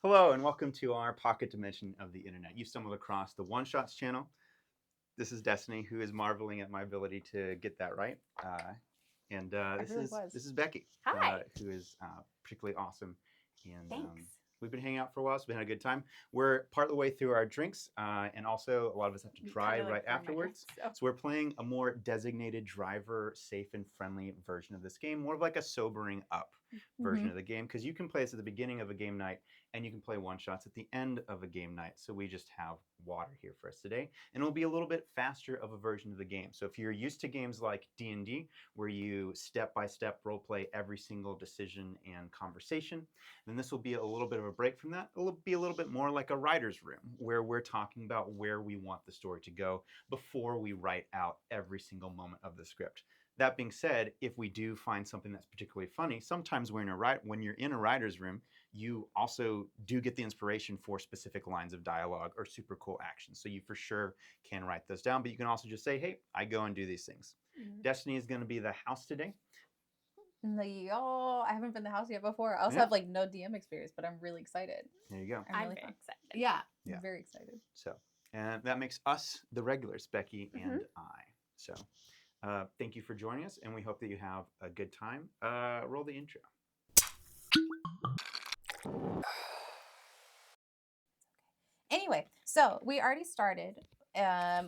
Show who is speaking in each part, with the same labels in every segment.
Speaker 1: Hello and welcome to our pocket dimension of the internet. You stumbled across the One Shots channel. This is Destiny, who is marveling at my ability to get that right. This is Becky,
Speaker 2: Hi.
Speaker 1: who is particularly awesome. And
Speaker 2: Thanks.
Speaker 1: we've been hanging out for a while, so we've had a good time. We're part of the way through our drinks, and also a lot of us have to drive right afterwards. So we're playing a more designated driver, safe and friendly version of this game, more of like a sobering up version of the game, because you can play this at the beginning of a game night and you can play one shots at the end of a game night. So we just have water here for us today, and it'll be a little bit faster of a version of the game. So if you're used to games like D&D, where you step-by-step role play every single decision and conversation, then this will be a little bit of a break from that. It'll be a little bit more like a writer's room, where we're talking about where we want the story to go before we write out every single moment of the script. That being said, if we do find something that's particularly funny, sometimes when you're in a writer's room, you also do get the inspiration for specific lines of dialogue or super cool actions. So you for sure can write those down, but you can also just say, hey, I go and do these things. Destiny is going to be the house today.
Speaker 3: I haven't been to the house yet before. I also have like no DM experience, but I'm really excited.
Speaker 1: There you go.
Speaker 3: I'm
Speaker 2: really excited.
Speaker 3: Yeah, I'm very excited.
Speaker 1: So, and that makes us the regulars, Becky and I. So, thank you for joining us, and we hope that you have a good time. Roll the intro.
Speaker 3: Anyway, so we already started.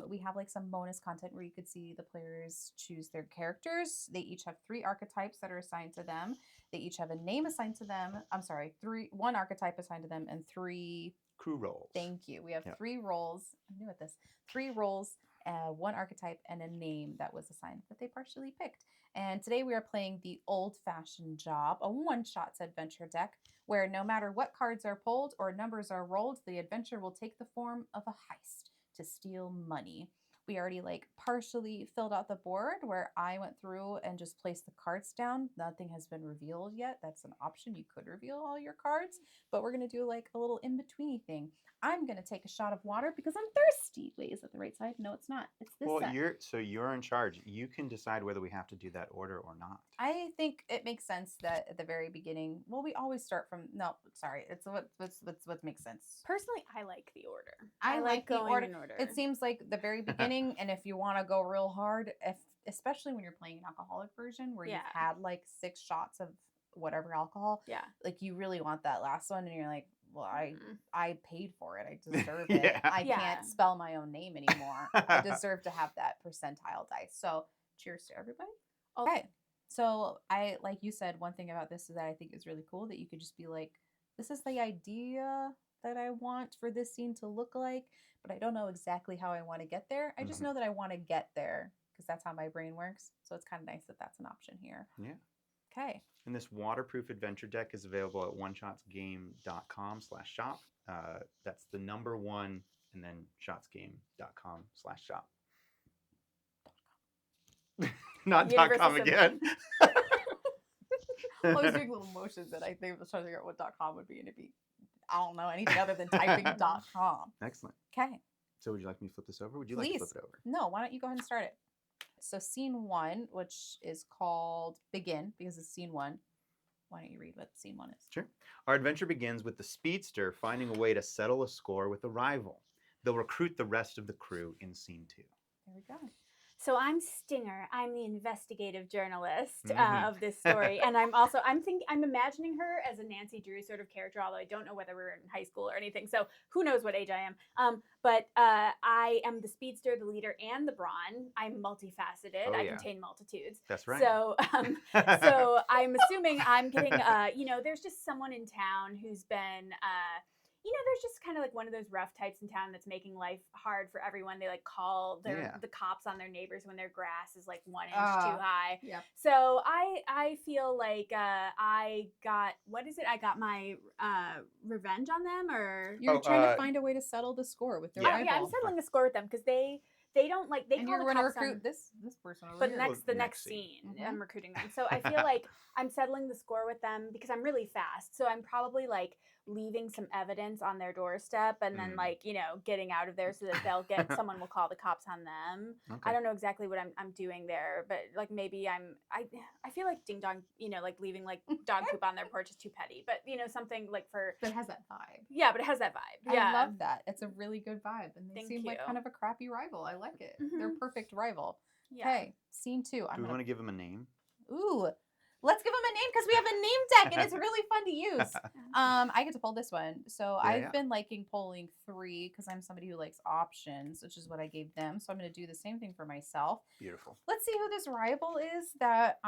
Speaker 3: We have like some bonus content where you could see the players choose their characters. They each have 3 archetypes that are assigned to them. They each have a name assigned to them. I'm sorry, 1 archetype assigned to them and 3
Speaker 1: crew roles.
Speaker 3: Thank you. We have 3 roles. I'm new at this. 3 roles, 1 archetype, and a name that was assigned that they partially picked. And today we are playing the Old Fashion Job, a one-shots adventure deck where no matter what cards are pulled or numbers are rolled, the adventure will take the form of a heist to steal money. We already like partially filled out the board where I went through and just placed the cards down. Nothing has been revealed yet. That's an option. You could reveal all your cards, but we're going to do like a little in-betweeny thing. I'm going to take a shot of water because I'm thirsty. Wait, is it the right side? No, it's not. It's this side.
Speaker 1: You're in charge. You can decide whether we have to do that order or not.
Speaker 3: I think it makes sense that at the very beginning, we always start from, it's what makes sense.
Speaker 2: Personally, I like the order.
Speaker 3: I like
Speaker 2: going
Speaker 3: the order.
Speaker 2: in order.
Speaker 3: It seems like the very beginning, and if you want to go real hard, especially when you're playing an alcoholic version where you've had like 6 shots of whatever alcohol, like you really want that last one, and you're like, well, I paid for it. I deserve it. I can't spell my own name anymore. I deserve to have that percentile dice. So cheers to everybody. Okay. So like you said, one thing about this is that I think is really cool that you could just be like, this is the idea that I want for this scene to look like, but I don't know exactly how I want to get there. I just know that I want to get there because that's how my brain works. So it's kind of nice that that's an option here.
Speaker 1: Yeah.
Speaker 3: Okay.
Speaker 1: And this waterproof adventure deck is available at oneshotsgame.com/shop. That's the number 1 and then shotsgame.com/shop. Not .com again.
Speaker 3: I was doing little motions that I think I was trying to figure out what .com would be, and it'd be, I don't know, anything other than typing .com.
Speaker 1: Excellent.
Speaker 3: Okay.
Speaker 1: So would you like me to flip this over? Would you like to flip it over?
Speaker 3: No, why don't you go ahead and start it? So scene 1, which is called Begin, because it's scene 1. Why don't you read what scene 1 is?
Speaker 1: Sure. Our adventure begins with the speedster finding a way to settle a score with a rival. They'll recruit the rest of the crew in scene 2.
Speaker 3: There we go.
Speaker 2: So I'm Stinger. I'm the investigative journalist of this story, and I'm imagining her as a Nancy Drew sort of character, although I don't know whether we're in high school or anything. So who knows what age I am? But I am the speedster, the leader, and the brawn. I'm multifaceted. I contain multitudes.
Speaker 1: That's right.
Speaker 2: So so I'm assuming I'm getting there's just someone in town who's been there's just kind of like one of those rough types in town that's making life hard for everyone. They like call the cops on their neighbors when their grass is like 1 inch too high. Yeah. So I feel like I got my revenge on them, or
Speaker 3: you're trying to find a way to settle the score with their rival.
Speaker 2: Yeah, I'm settling the score with them because they don't like they
Speaker 3: and
Speaker 2: call
Speaker 3: you're
Speaker 2: the
Speaker 3: going to
Speaker 2: cops
Speaker 3: recruit
Speaker 2: on,
Speaker 3: this person over
Speaker 2: but
Speaker 3: here.
Speaker 2: the next scene I'm recruiting them. So I feel like I'm settling the score with them because I'm really fast. So I'm probably like leaving some evidence on their doorstep and then like, you know, getting out of there so that they'll get someone will call the cops on them.
Speaker 1: Okay.
Speaker 2: I don't know exactly what I'm doing there, but like maybe I feel like ding dong, you know, like leaving like dog poop on their porch is too petty, but you know, something like for
Speaker 3: But it has that vibe.
Speaker 2: Yeah, but it has that vibe. Yeah.
Speaker 3: I love that. It's a really good vibe, and they
Speaker 2: Thank
Speaker 3: seem like
Speaker 2: you.
Speaker 3: kind of a crappy rival. I like it.
Speaker 2: Mhm.
Speaker 3: They're perfect rival.
Speaker 2: Yeah.
Speaker 3: Okay, scene 2.
Speaker 1: Do we want to give them a name?
Speaker 3: Ooh, let's give them a name because we have a name deck and it's really fun to use. I get to pull this one. So I've been liking pulling 3 because I'm somebody who likes options, which is what I gave them. So I'm going to do the same thing for myself.
Speaker 1: Beautiful.
Speaker 3: Let's see who this rival is that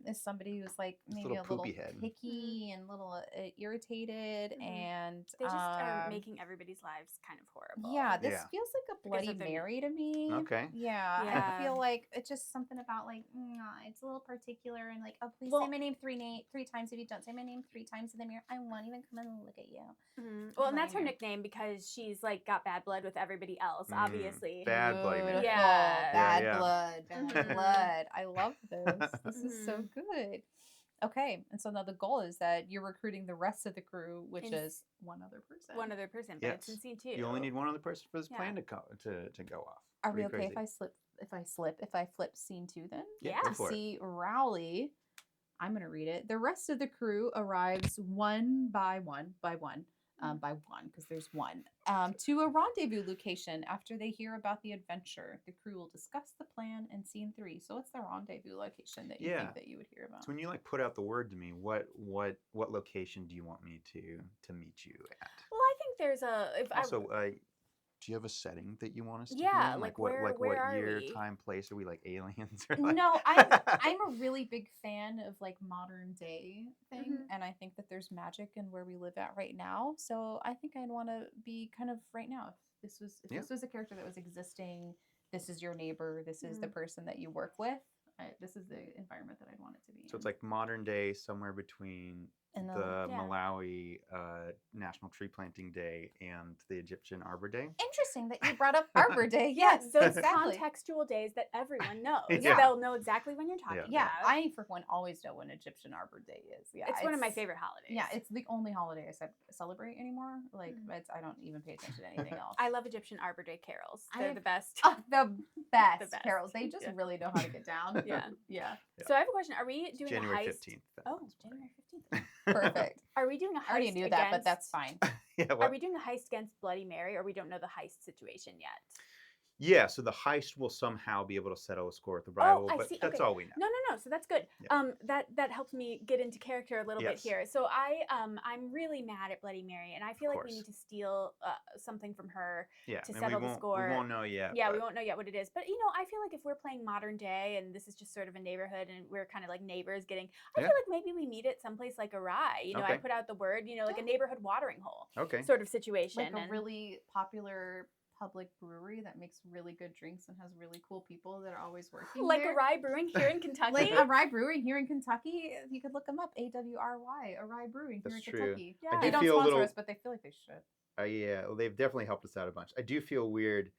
Speaker 3: is somebody who's like maybe a little
Speaker 1: head.
Speaker 3: picky and a little irritated and
Speaker 2: they just are making everybody's lives kind of horrible.
Speaker 3: Yeah, this feels like a Bloody Mary to me.
Speaker 1: Okay.
Speaker 3: Yeah, I feel like it's just something about like it's a little particular and like, oh, please say my name three times. If you don't say my name 3 times in the mirror, I won't even come and look at you.
Speaker 2: Well, and that's her nickname because she's like got bad blood with everybody else, obviously.
Speaker 1: Bad Bloody Mary.
Speaker 2: Yeah.
Speaker 3: Bad blood. Bad blood. I love this. This is so good. Okay, and so now the goal is that you're recruiting the rest of the crew, which is one other person.
Speaker 2: One other person, but it's in scene 2.
Speaker 1: You only need one other person for this plan to go off.
Speaker 3: Are we okay if I flip scene 2 then?
Speaker 1: Yeah.
Speaker 3: To see Rowley, I'm going to read it. The rest of the crew arrives one by one, because there's one, to a rendezvous location after they hear about the adventure. The crew will discuss the plan in scene 3. So what's the rendezvous location that you think that you would hear about?
Speaker 1: So when you like put out the word to me, what location do you want me to meet you at?
Speaker 2: Well, I think there's a
Speaker 1: do you have a setting that you want us to
Speaker 2: be
Speaker 1: in?
Speaker 2: like
Speaker 1: what
Speaker 2: are
Speaker 1: year,
Speaker 2: we?
Speaker 1: time, place? Are we like aliens? Or like...
Speaker 3: No, I'm a really big fan of like modern day thing, and I think that there's magic in where we live at right now. So I think I'd want to be kind of right now. If this was a character that was existing, this is your neighbor, this is the person that you work with. This is the environment that I'd want it to be.
Speaker 1: So it's like modern day, somewhere between the Malawi National Tree Planting Day and the Egyptian Arbor Day.
Speaker 3: Interesting that you brought up Arbor Day.
Speaker 2: Yes, those contextual days that everyone knows. They'll know exactly when you're talking about.
Speaker 3: Yeah, I for one always know when Egyptian Arbor Day is. Yeah,
Speaker 2: it's one of my favorite holidays.
Speaker 3: Yeah, it's the only holiday I celebrate anymore. Like, I don't even pay attention to anything else.
Speaker 2: I love Egyptian Arbor Day carols. They're the best.
Speaker 3: The best carols. They just really know how to get down. Yeah.
Speaker 2: So I have a question. Are we doing
Speaker 1: January
Speaker 2: a heist?
Speaker 1: 15th.
Speaker 2: Oh, January 15th.
Speaker 3: Perfect.
Speaker 2: Are we doing a heist?
Speaker 3: I already knew that, but that's fine.
Speaker 2: Are we doing a heist against Bloody Mary, or we don't know the heist situation yet?
Speaker 1: Yeah, so the heist will somehow be able to settle a score with the rival, but that's all we know.
Speaker 2: No. So that's good. Yeah. That helps me get into character a little bit here. So I'm really mad at Bloody Mary, and I feel like we need to steal something from her to settle the score.
Speaker 1: We won't know yet.
Speaker 2: Yeah, we won't know yet what it is. But I feel like if we're playing modern day, and this is just sort of a neighborhood, and we're kind of like neighbors getting, I feel like maybe we meet at someplace like a rye. I put out the word, like a neighborhood watering hole. Sort of situation.
Speaker 3: Like a really popular public brewery that makes really good drinks and has really cool people that are always working there.
Speaker 2: A Rye Brewing here in Kentucky?
Speaker 3: Like a Rye Brewing here in Kentucky. You could look them up. AWRY, a Rye Brewing here in Kentucky.
Speaker 2: Yeah.
Speaker 3: They don't sponsor us, but they feel like they should.
Speaker 1: Yeah, well, they've definitely helped us out a bunch. I do feel weird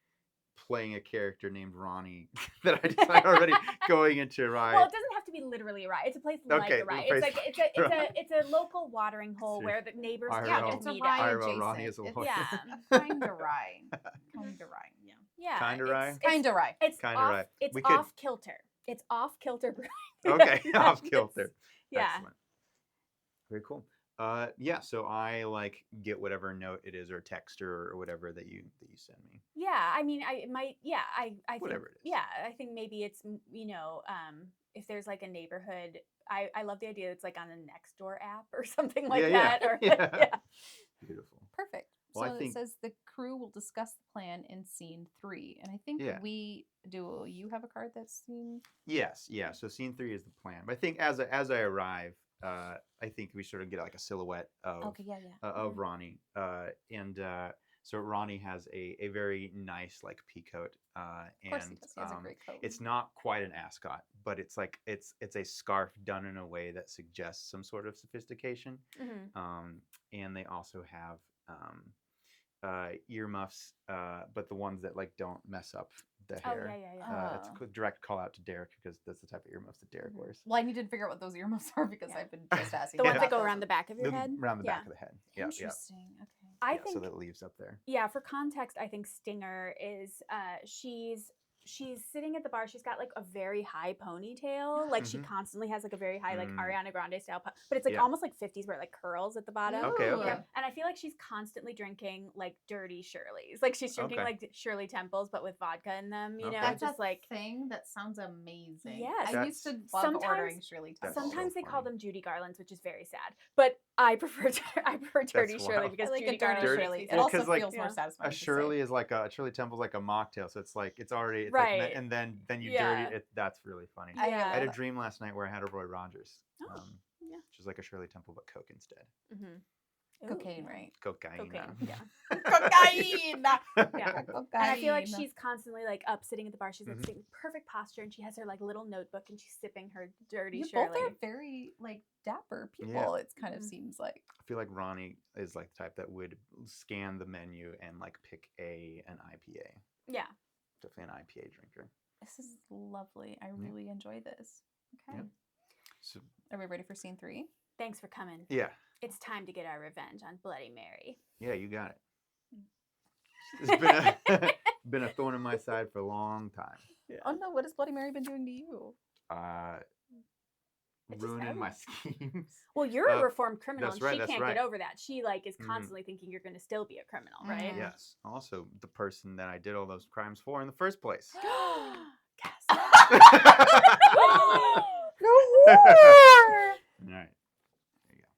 Speaker 1: playing a character named Ronnie that I decided already going into Rye.
Speaker 2: Well, it doesn't have to be literally Rye. It's a place like a Rye. It's like it's a local watering hole where the neighbors
Speaker 3: it's a Rye adjacent.
Speaker 1: Ronnie is a lawyer.
Speaker 3: Kind of Rye.
Speaker 2: Yeah.
Speaker 1: Kind of Rye.
Speaker 3: Kind of Rye.
Speaker 2: It's off. It's off kilter. It's off kilter brewing.
Speaker 1: Okay, off kilter.
Speaker 2: Yeah.
Speaker 1: Excellent. Very cool. So I get whatever note it is or text or whatever that you send me.
Speaker 2: Yeah, I mean, I might. Yeah, I
Speaker 1: whatever
Speaker 2: think,
Speaker 1: it is.
Speaker 2: Yeah, I think maybe it's if there's like a neighborhood. I love the idea it's like on a Nextdoor app or something like that. Or
Speaker 1: Beautiful.
Speaker 3: Perfect.
Speaker 1: Well,
Speaker 3: so it says the crew will discuss the plan in scene 3, and I think we do. You have a card that's scene.
Speaker 1: Yes. Yeah. So scene 3 is the plan. But I think as I arrive. I think we sort of get like a silhouette of of Ronnie, so Ronnie has a very nice like pea coat, and
Speaker 3: has a great coat.
Speaker 1: It's not quite an ascot, but it's like it's a scarf done in a way that suggests some sort of sophistication, and they also have earmuffs, but the ones that like don't mess up the
Speaker 2: Oh,
Speaker 1: hair.
Speaker 2: yeah.
Speaker 1: It's a direct call out to Derek because that's the type of earmuffs that Derek wears.
Speaker 3: Well, I need to figure out what those earmuffs are because I've been just asking.
Speaker 2: The ones that
Speaker 3: about
Speaker 2: go
Speaker 3: those.
Speaker 2: around the back of your head?
Speaker 1: Around the back of the head. Yeah.
Speaker 3: Interesting. Okay.
Speaker 2: I think
Speaker 1: so that it leaves up there.
Speaker 2: Yeah, for context, I think Stinger is she's sitting at the bar. She's got like a very high ponytail. Like she constantly has like a very high like Ariana Grande style, but it's like almost like 50s where it like curls at the bottom.
Speaker 1: Okay.
Speaker 2: Yeah. And I feel like she's constantly drinking like dirty Shirley's. Like she's drinking like Shirley Temples but with vodka in them, you know,
Speaker 3: That's
Speaker 2: just like
Speaker 3: thing that sounds amazing.
Speaker 2: Yes.
Speaker 3: I used to love ordering Shirley Temples.
Speaker 2: Sometimes they call them Judy Garlands, which is very sad. But I prefer dirty Shirley because
Speaker 3: I like
Speaker 2: Judy
Speaker 3: a dirty
Speaker 2: Garland
Speaker 3: Shirley. It
Speaker 1: Well,
Speaker 3: also
Speaker 1: 'cause, like,
Speaker 3: feels more satisfying.
Speaker 1: A Shirley is like a Shirley Temple's like a mocktail, so it's like it's already
Speaker 2: Right.
Speaker 1: like, and then you dirty it. That's really funny.
Speaker 2: Yeah.
Speaker 1: I had a dream last night where I had a Roy Rogers, which is like a Shirley Temple but Coke instead.
Speaker 3: Cocaine, right?
Speaker 1: Cocaine.
Speaker 2: Yeah.
Speaker 3: Cocaine.
Speaker 2: Yeah. And I feel like she's constantly like up sitting at the bar. She's like sitting perfect posture, and she has her like little notebook, and she's sipping her dirty Shirley.
Speaker 3: Both are very like dapper people. It kind of seems like.
Speaker 1: I feel like Ronnie is like the type that would scan the menu and like pick an IPA.
Speaker 2: Yeah.
Speaker 1: Definitely an IPA drinker.
Speaker 3: This is lovely. I really enjoy this. Okay.
Speaker 1: Yep. So,
Speaker 3: are we ready for scene 3?
Speaker 2: Thanks for coming.
Speaker 1: Yeah.
Speaker 2: It's time to get our revenge on Bloody Mary.
Speaker 1: Yeah, you got it. It's been a thorn in my side for a long time.
Speaker 3: Yeah. Oh no, what has Bloody Mary been doing to you?
Speaker 1: Ruining my schemes.
Speaker 2: Well, you're a reformed criminal, and
Speaker 1: right,
Speaker 2: she can't get over that. She like is constantly thinking you're going to still be a criminal, right?
Speaker 1: Yes. Also, the person that I did all those crimes for in the first place.
Speaker 2: Yes.
Speaker 1: No more! All right. There you go.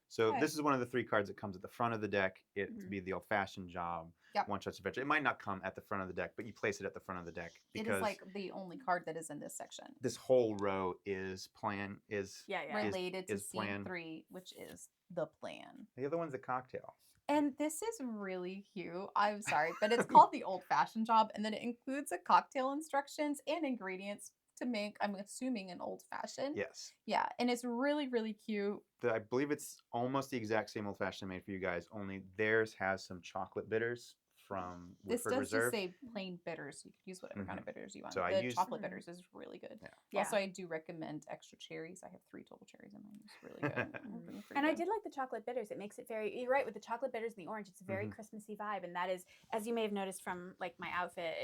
Speaker 1: So this is one of the 3 cards that comes at the front of the deck. It'd be the old-fashioned job.
Speaker 3: Yep.
Speaker 1: 1shots adventure. It might not come at the front of the deck, but you place it at the front of the deck because
Speaker 3: it is like the only card that is in this section.
Speaker 1: This whole row is
Speaker 3: related to scene
Speaker 1: plan.
Speaker 3: 3, which is the plan.
Speaker 1: The other one's a cocktail.
Speaker 3: And this is really cute. I'm sorry, but it's called the Old Fashion Job, and then it includes a cocktail instructions and ingredients to make, I'm assuming, an old fashioned.
Speaker 1: Yes.
Speaker 3: Yeah, and it's really, really cute.
Speaker 1: I believe it's almost the exact same old fashioned I made for you guys, only theirs has some chocolate bitters from
Speaker 3: This
Speaker 1: Woodford
Speaker 3: does
Speaker 1: Reserve.
Speaker 3: just say plain bitters. You can use whatever kind of bitters you want.
Speaker 1: So
Speaker 3: the chocolate bitters is really good.
Speaker 2: Yeah.
Speaker 3: Also, I do recommend extra cherries. I have 3 total cherries in mine. It's really good.
Speaker 2: And I did like the chocolate bitters. It makes it very, you're right, with the chocolate bitters and the orange, it's a very Christmassy vibe. And that is, as you may have noticed from like my outfit,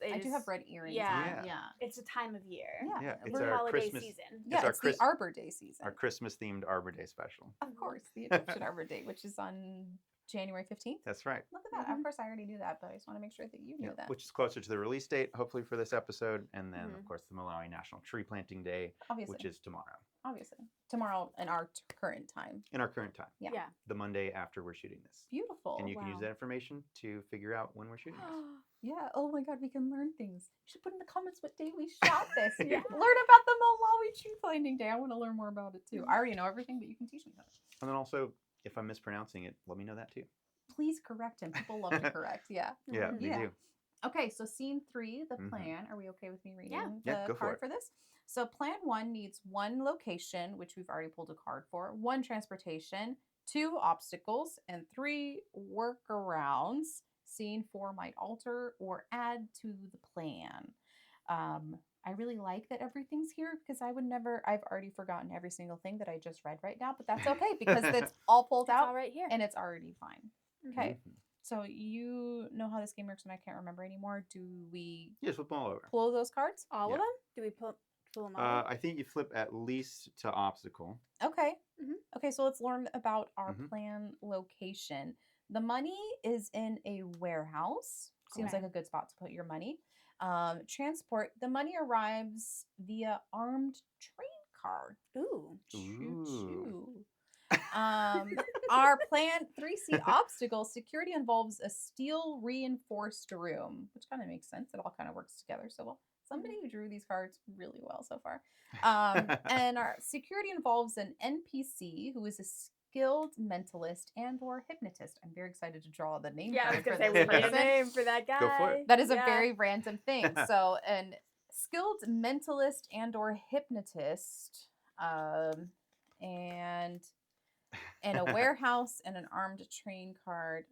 Speaker 2: I
Speaker 3: do have red earrings.
Speaker 2: Yeah. It's a time of year.
Speaker 3: Yeah.
Speaker 1: It's
Speaker 2: We're
Speaker 1: our
Speaker 2: holiday
Speaker 1: Christmas
Speaker 2: season.
Speaker 3: Yeah, it's the Arbor Day season.
Speaker 1: Our Christmas themed Arbor Day special.
Speaker 3: Of course, the Egyptian Arbor Day, which is on January 15th.
Speaker 1: That's right.
Speaker 3: Look at that. Of course, I already knew that, but I just want to make sure that you knew that.
Speaker 1: Which is closer to the release date, hopefully, for this episode. And then, of course, the Malawi National Tree Planting Day, which is tomorrow.
Speaker 3: Obviously. Tomorrow in our current time.
Speaker 1: In our current time.
Speaker 3: Yeah.
Speaker 1: The Monday after we're shooting this.
Speaker 3: Beautiful.
Speaker 1: And you can use that information to figure out when we're shooting this.
Speaker 3: Yeah. Oh my God, we can learn things. You should put in the comments what day we shot this. Learn about the Malawi Tree Planting Day. I want to learn more about it too. I already know everything, but you can teach me about it.
Speaker 1: And then also, if I'm mispronouncing it, let me know that too.
Speaker 3: Please correct him. People love to correct. Yeah.
Speaker 1: Yeah, we do.
Speaker 3: Okay, so scene 3, the plan. Are we okay with me reading
Speaker 1: go
Speaker 3: the card
Speaker 1: for
Speaker 3: for this? So plan 1 needs 1 location, which we've already pulled a card for, 1 transportation, 2 obstacles, and 3 workarounds. Scene 4 might alter or add to the plan. I really like that everything's here because I've already forgotten every single thing that I just read right now, but that's okay because it's all pulled out
Speaker 2: all right here.
Speaker 3: and it's already fine. Okay. So you know how this game works and I can't remember anymore. Do we
Speaker 1: flip them all over.
Speaker 3: Pull those cards?
Speaker 2: All of them? Do we pull them all over?
Speaker 1: I think you flip at least to obstacle.
Speaker 3: Okay. Okay, so let's learn about our plan location. The money is in a warehouse. Seems like a good spot to put your money. Transport. The money arrives via armed train car.
Speaker 2: Ooh.
Speaker 3: Choo-choo. Our plan 3C obstacle. Security involves a steel reinforced room, which kind of makes sense. It all kind of works together so well. Somebody who drew these cards really well so far. And our security involves an NPC who is a skilled mentalist and or hypnotist. I'm very excited to draw the name.
Speaker 2: Yeah, I was
Speaker 3: for
Speaker 2: gonna say
Speaker 3: this
Speaker 2: we need a
Speaker 3: person.
Speaker 2: name for that guy.
Speaker 1: Go for it.
Speaker 3: That is a very random thing. So an skilled mentalist and or hypnotist, and in a warehouse and an armed train card.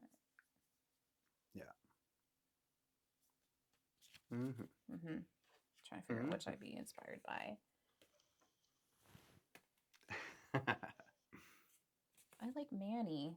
Speaker 3: Trying to figure out which I'd be inspired by. I like Manny.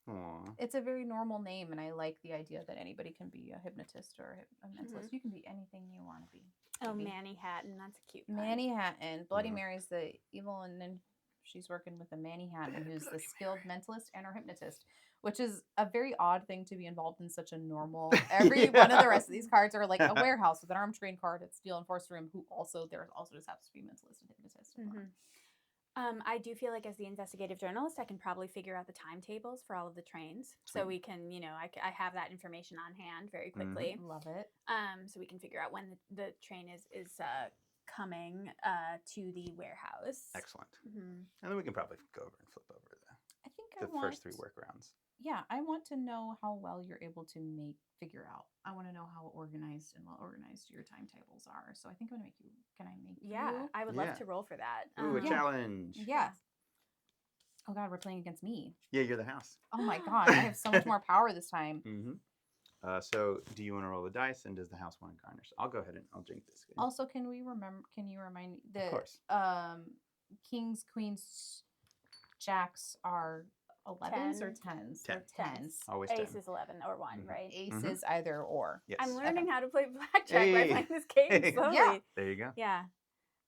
Speaker 1: Aww.
Speaker 3: It's a very normal name, and I like the idea that anybody can be a hypnotist or a mentalist. You can be anything you want to be.
Speaker 2: Oh, Manny Hatton. That's a cute one.
Speaker 3: Manny Hatton. Bloody Mary's the evil, and then she's working with a Manny Hatton, who's the skilled mentalist and our hypnotist, which is a very odd thing to be involved in such a normal. Every one of the rest of these cards are like a warehouse with an armed trained card at Steel Enforced Room, who also just happens to be mentalist and hypnotist.
Speaker 2: I do feel like as the investigative journalist, I can probably figure out the timetables for all of the trains. So we can, I have that information on hand very quickly.
Speaker 3: Love it.
Speaker 2: So we can figure out when the train is coming to the warehouse.
Speaker 1: Excellent. And then we can probably go over and flip over the first 3 workarounds.
Speaker 3: Yeah, I want to know how well you're able to figure out. I want to know how organized and well organized your timetables are. So I think I'm going to make you. Can I make you?
Speaker 2: Yeah, I would love to roll for that.
Speaker 1: Ooh, a challenge.
Speaker 3: Yeah. Oh God, we're playing against me.
Speaker 1: Yeah, you're the house.
Speaker 3: Oh my God, I have so much more power this time.
Speaker 1: So do you want to roll the dice, and does the house want to garnish? I'll go ahead and I'll drink this.
Speaker 3: Also, can you remind me that
Speaker 1: of course.
Speaker 3: Kings, queens, jacks are 11s or 10s?
Speaker 1: 10s. Always 10.
Speaker 2: Ace is 11 or 1, right?
Speaker 3: Ace is either or.
Speaker 1: Yes.
Speaker 2: I'm learning how to play blackjack by playing this game slowly.
Speaker 3: Yeah.
Speaker 1: There you go.
Speaker 2: Yeah.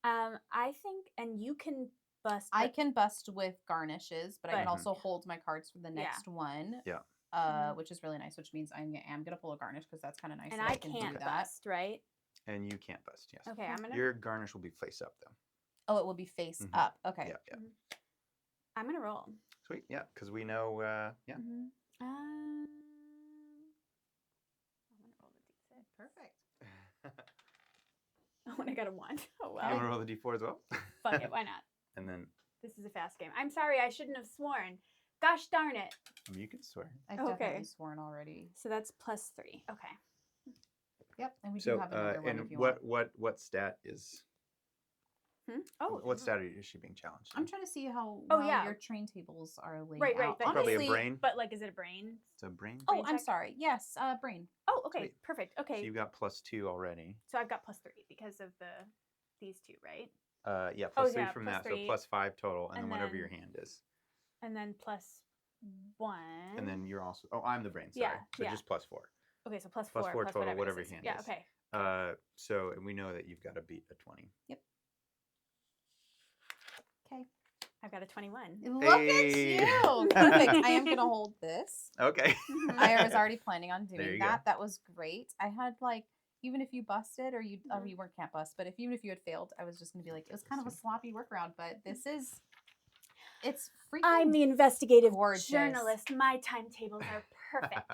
Speaker 2: I think, and you can bust.
Speaker 3: I can bust with garnishes, but I can also hold my cards for the next one.
Speaker 1: Yeah.
Speaker 3: Which is really nice, which means I am going to pull a garnish because that's kind of nice.
Speaker 2: And I can't bust, right?
Speaker 1: And you can't bust, yes.
Speaker 2: Okay, I'm going to.
Speaker 1: Your garnish will be face up, though.
Speaker 3: Oh, it will be face up. Okay.
Speaker 1: Yeah.
Speaker 2: I'm going to roll.
Speaker 1: Sweet, yeah, because we know,
Speaker 2: I'm going to roll the D6.
Speaker 3: Perfect.
Speaker 2: Oh, and I got a 1. Oh, well.
Speaker 1: You want to roll the D4 as well?
Speaker 2: Fuck it, why not?
Speaker 1: And then...
Speaker 2: This is a fast game. I'm sorry, I shouldn't have sworn. Gosh darn it.
Speaker 1: You can swear.
Speaker 3: I've definitely sworn already.
Speaker 2: So that's +3. Okay.
Speaker 3: Yep, and we do have another one if you want.
Speaker 1: What stat is... what stat is she being challenged?
Speaker 3: I'm trying to see how your train tables are laid out.
Speaker 2: But
Speaker 1: probably a brain.
Speaker 2: But like, is it a brain?
Speaker 1: It's a brain?
Speaker 3: Oh, I'm sorry. Yes, brain.
Speaker 2: Oh, okay.
Speaker 1: Sweet.
Speaker 2: Perfect. Okay.
Speaker 1: So you've got +2 already.
Speaker 2: So I've got +3 because of these 2, right?
Speaker 1: Yeah, +3 from that.
Speaker 2: +3.
Speaker 1: So +5 total, and then whatever your hand is.
Speaker 2: And then +1.
Speaker 1: And then you're also... Oh, I'm the brain, sorry. So just +4.
Speaker 2: Okay, so +4.
Speaker 1: +4 total, whatever your hand is.
Speaker 2: Yeah, okay.
Speaker 1: So and we know that you've got to beat a 20.
Speaker 3: Yep. Okay.
Speaker 2: I've got a 21.
Speaker 3: Look at you. Perfect. I am going to hold this.
Speaker 1: Okay.
Speaker 3: I was already planning on doing that.
Speaker 1: Go.
Speaker 3: That was great. I had even if you busted or you can't bust, but even if you had failed, I was just going to be like, it was kind of a sloppy workaround, but it's freaking
Speaker 2: I'm the investigative
Speaker 3: gorgeous.
Speaker 2: Journalist. My timetables are perfect.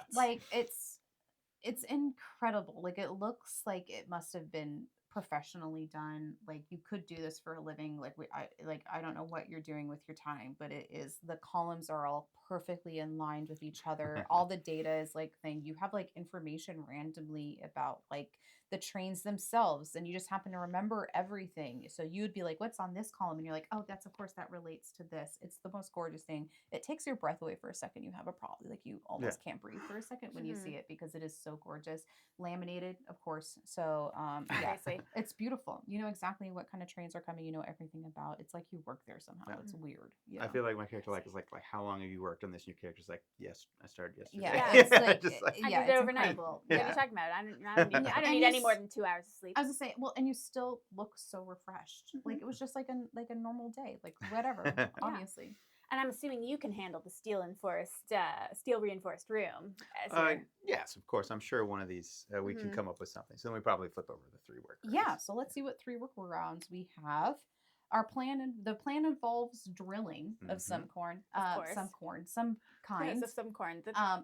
Speaker 3: It's incredible. It looks like it must have been professionally done. You could do this for a living. I don't know what you're doing with your time, but it is, the columns are all perfectly in line with each other. All the data is thing. You have information randomly about the trains themselves, and you just happen to remember everything. So you'd be like, what's on this column? And you're like, oh, that's, of course, that relates to this. It's the most gorgeous thing. It takes your breath away for a second. You have a problem. You almost can't breathe for a second when you see it, because it is so gorgeous. Laminated, of course. So it's beautiful. You know exactly what kind of trains are coming. You know everything about. It's like you work there somehow. It's weird. Yeah.
Speaker 1: I feel like my character is like how long have you worked on this? And your character's like, yes, I started yesterday.
Speaker 3: Yeah, it's
Speaker 2: I did it overnight. What are you talking about? I don't need any more than 2 hours of sleep.
Speaker 3: I was gonna say, well, and you still look so refreshed. It was just like a normal day, whatever. Obviously.
Speaker 2: And I'm assuming you can handle the steel reinforced room.
Speaker 1: Yes, of course. I'm sure one of these we can come up with something. So then we probably flip over the 3 workarounds.
Speaker 3: Yeah. So let's see what 3 workarounds we have. Our plan, the plan involves drilling of some kind.
Speaker 2: Of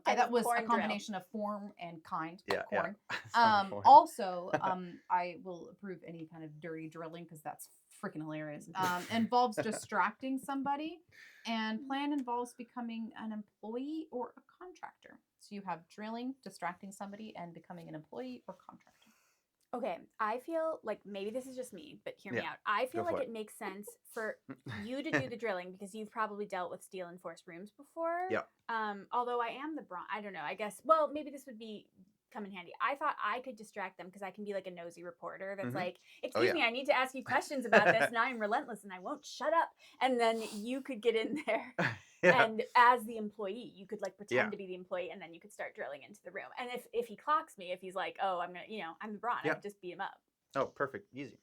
Speaker 3: that was a combination of form and kind.
Speaker 1: Yeah.
Speaker 3: Corn. Also, I will approve any kind of dirty drilling because that's freaking hilarious. Involves distracting somebody, and plan involves becoming an employee or a contractor. So you have drilling, distracting somebody, and becoming an employee or contractor.
Speaker 2: Okay, I feel like maybe this is just me, but hear me out. I feel like it makes sense for you to do the drilling because you've probably dealt with steel enforced rooms before.
Speaker 1: Yeah.
Speaker 2: Although I am the brawn, I don't know. I guess. Well, maybe this would be come in handy. I thought I could distract them because I can be like a nosy reporter that's like,
Speaker 1: Oh,
Speaker 2: excuse
Speaker 1: yeah.
Speaker 2: me, I need to ask you questions about this, and I'm relentless and I won't shut up. And then you could get in there.
Speaker 1: Yeah.
Speaker 2: And as the employee, you could like pretend
Speaker 1: Yeah.
Speaker 2: to be the employee, and then you could start drilling into the room. And if he clocks me, if he's like, oh, I'm gonna, I'm the brawn, I
Speaker 1: Yeah.
Speaker 2: could just beat him up.
Speaker 1: Oh, perfect. Easily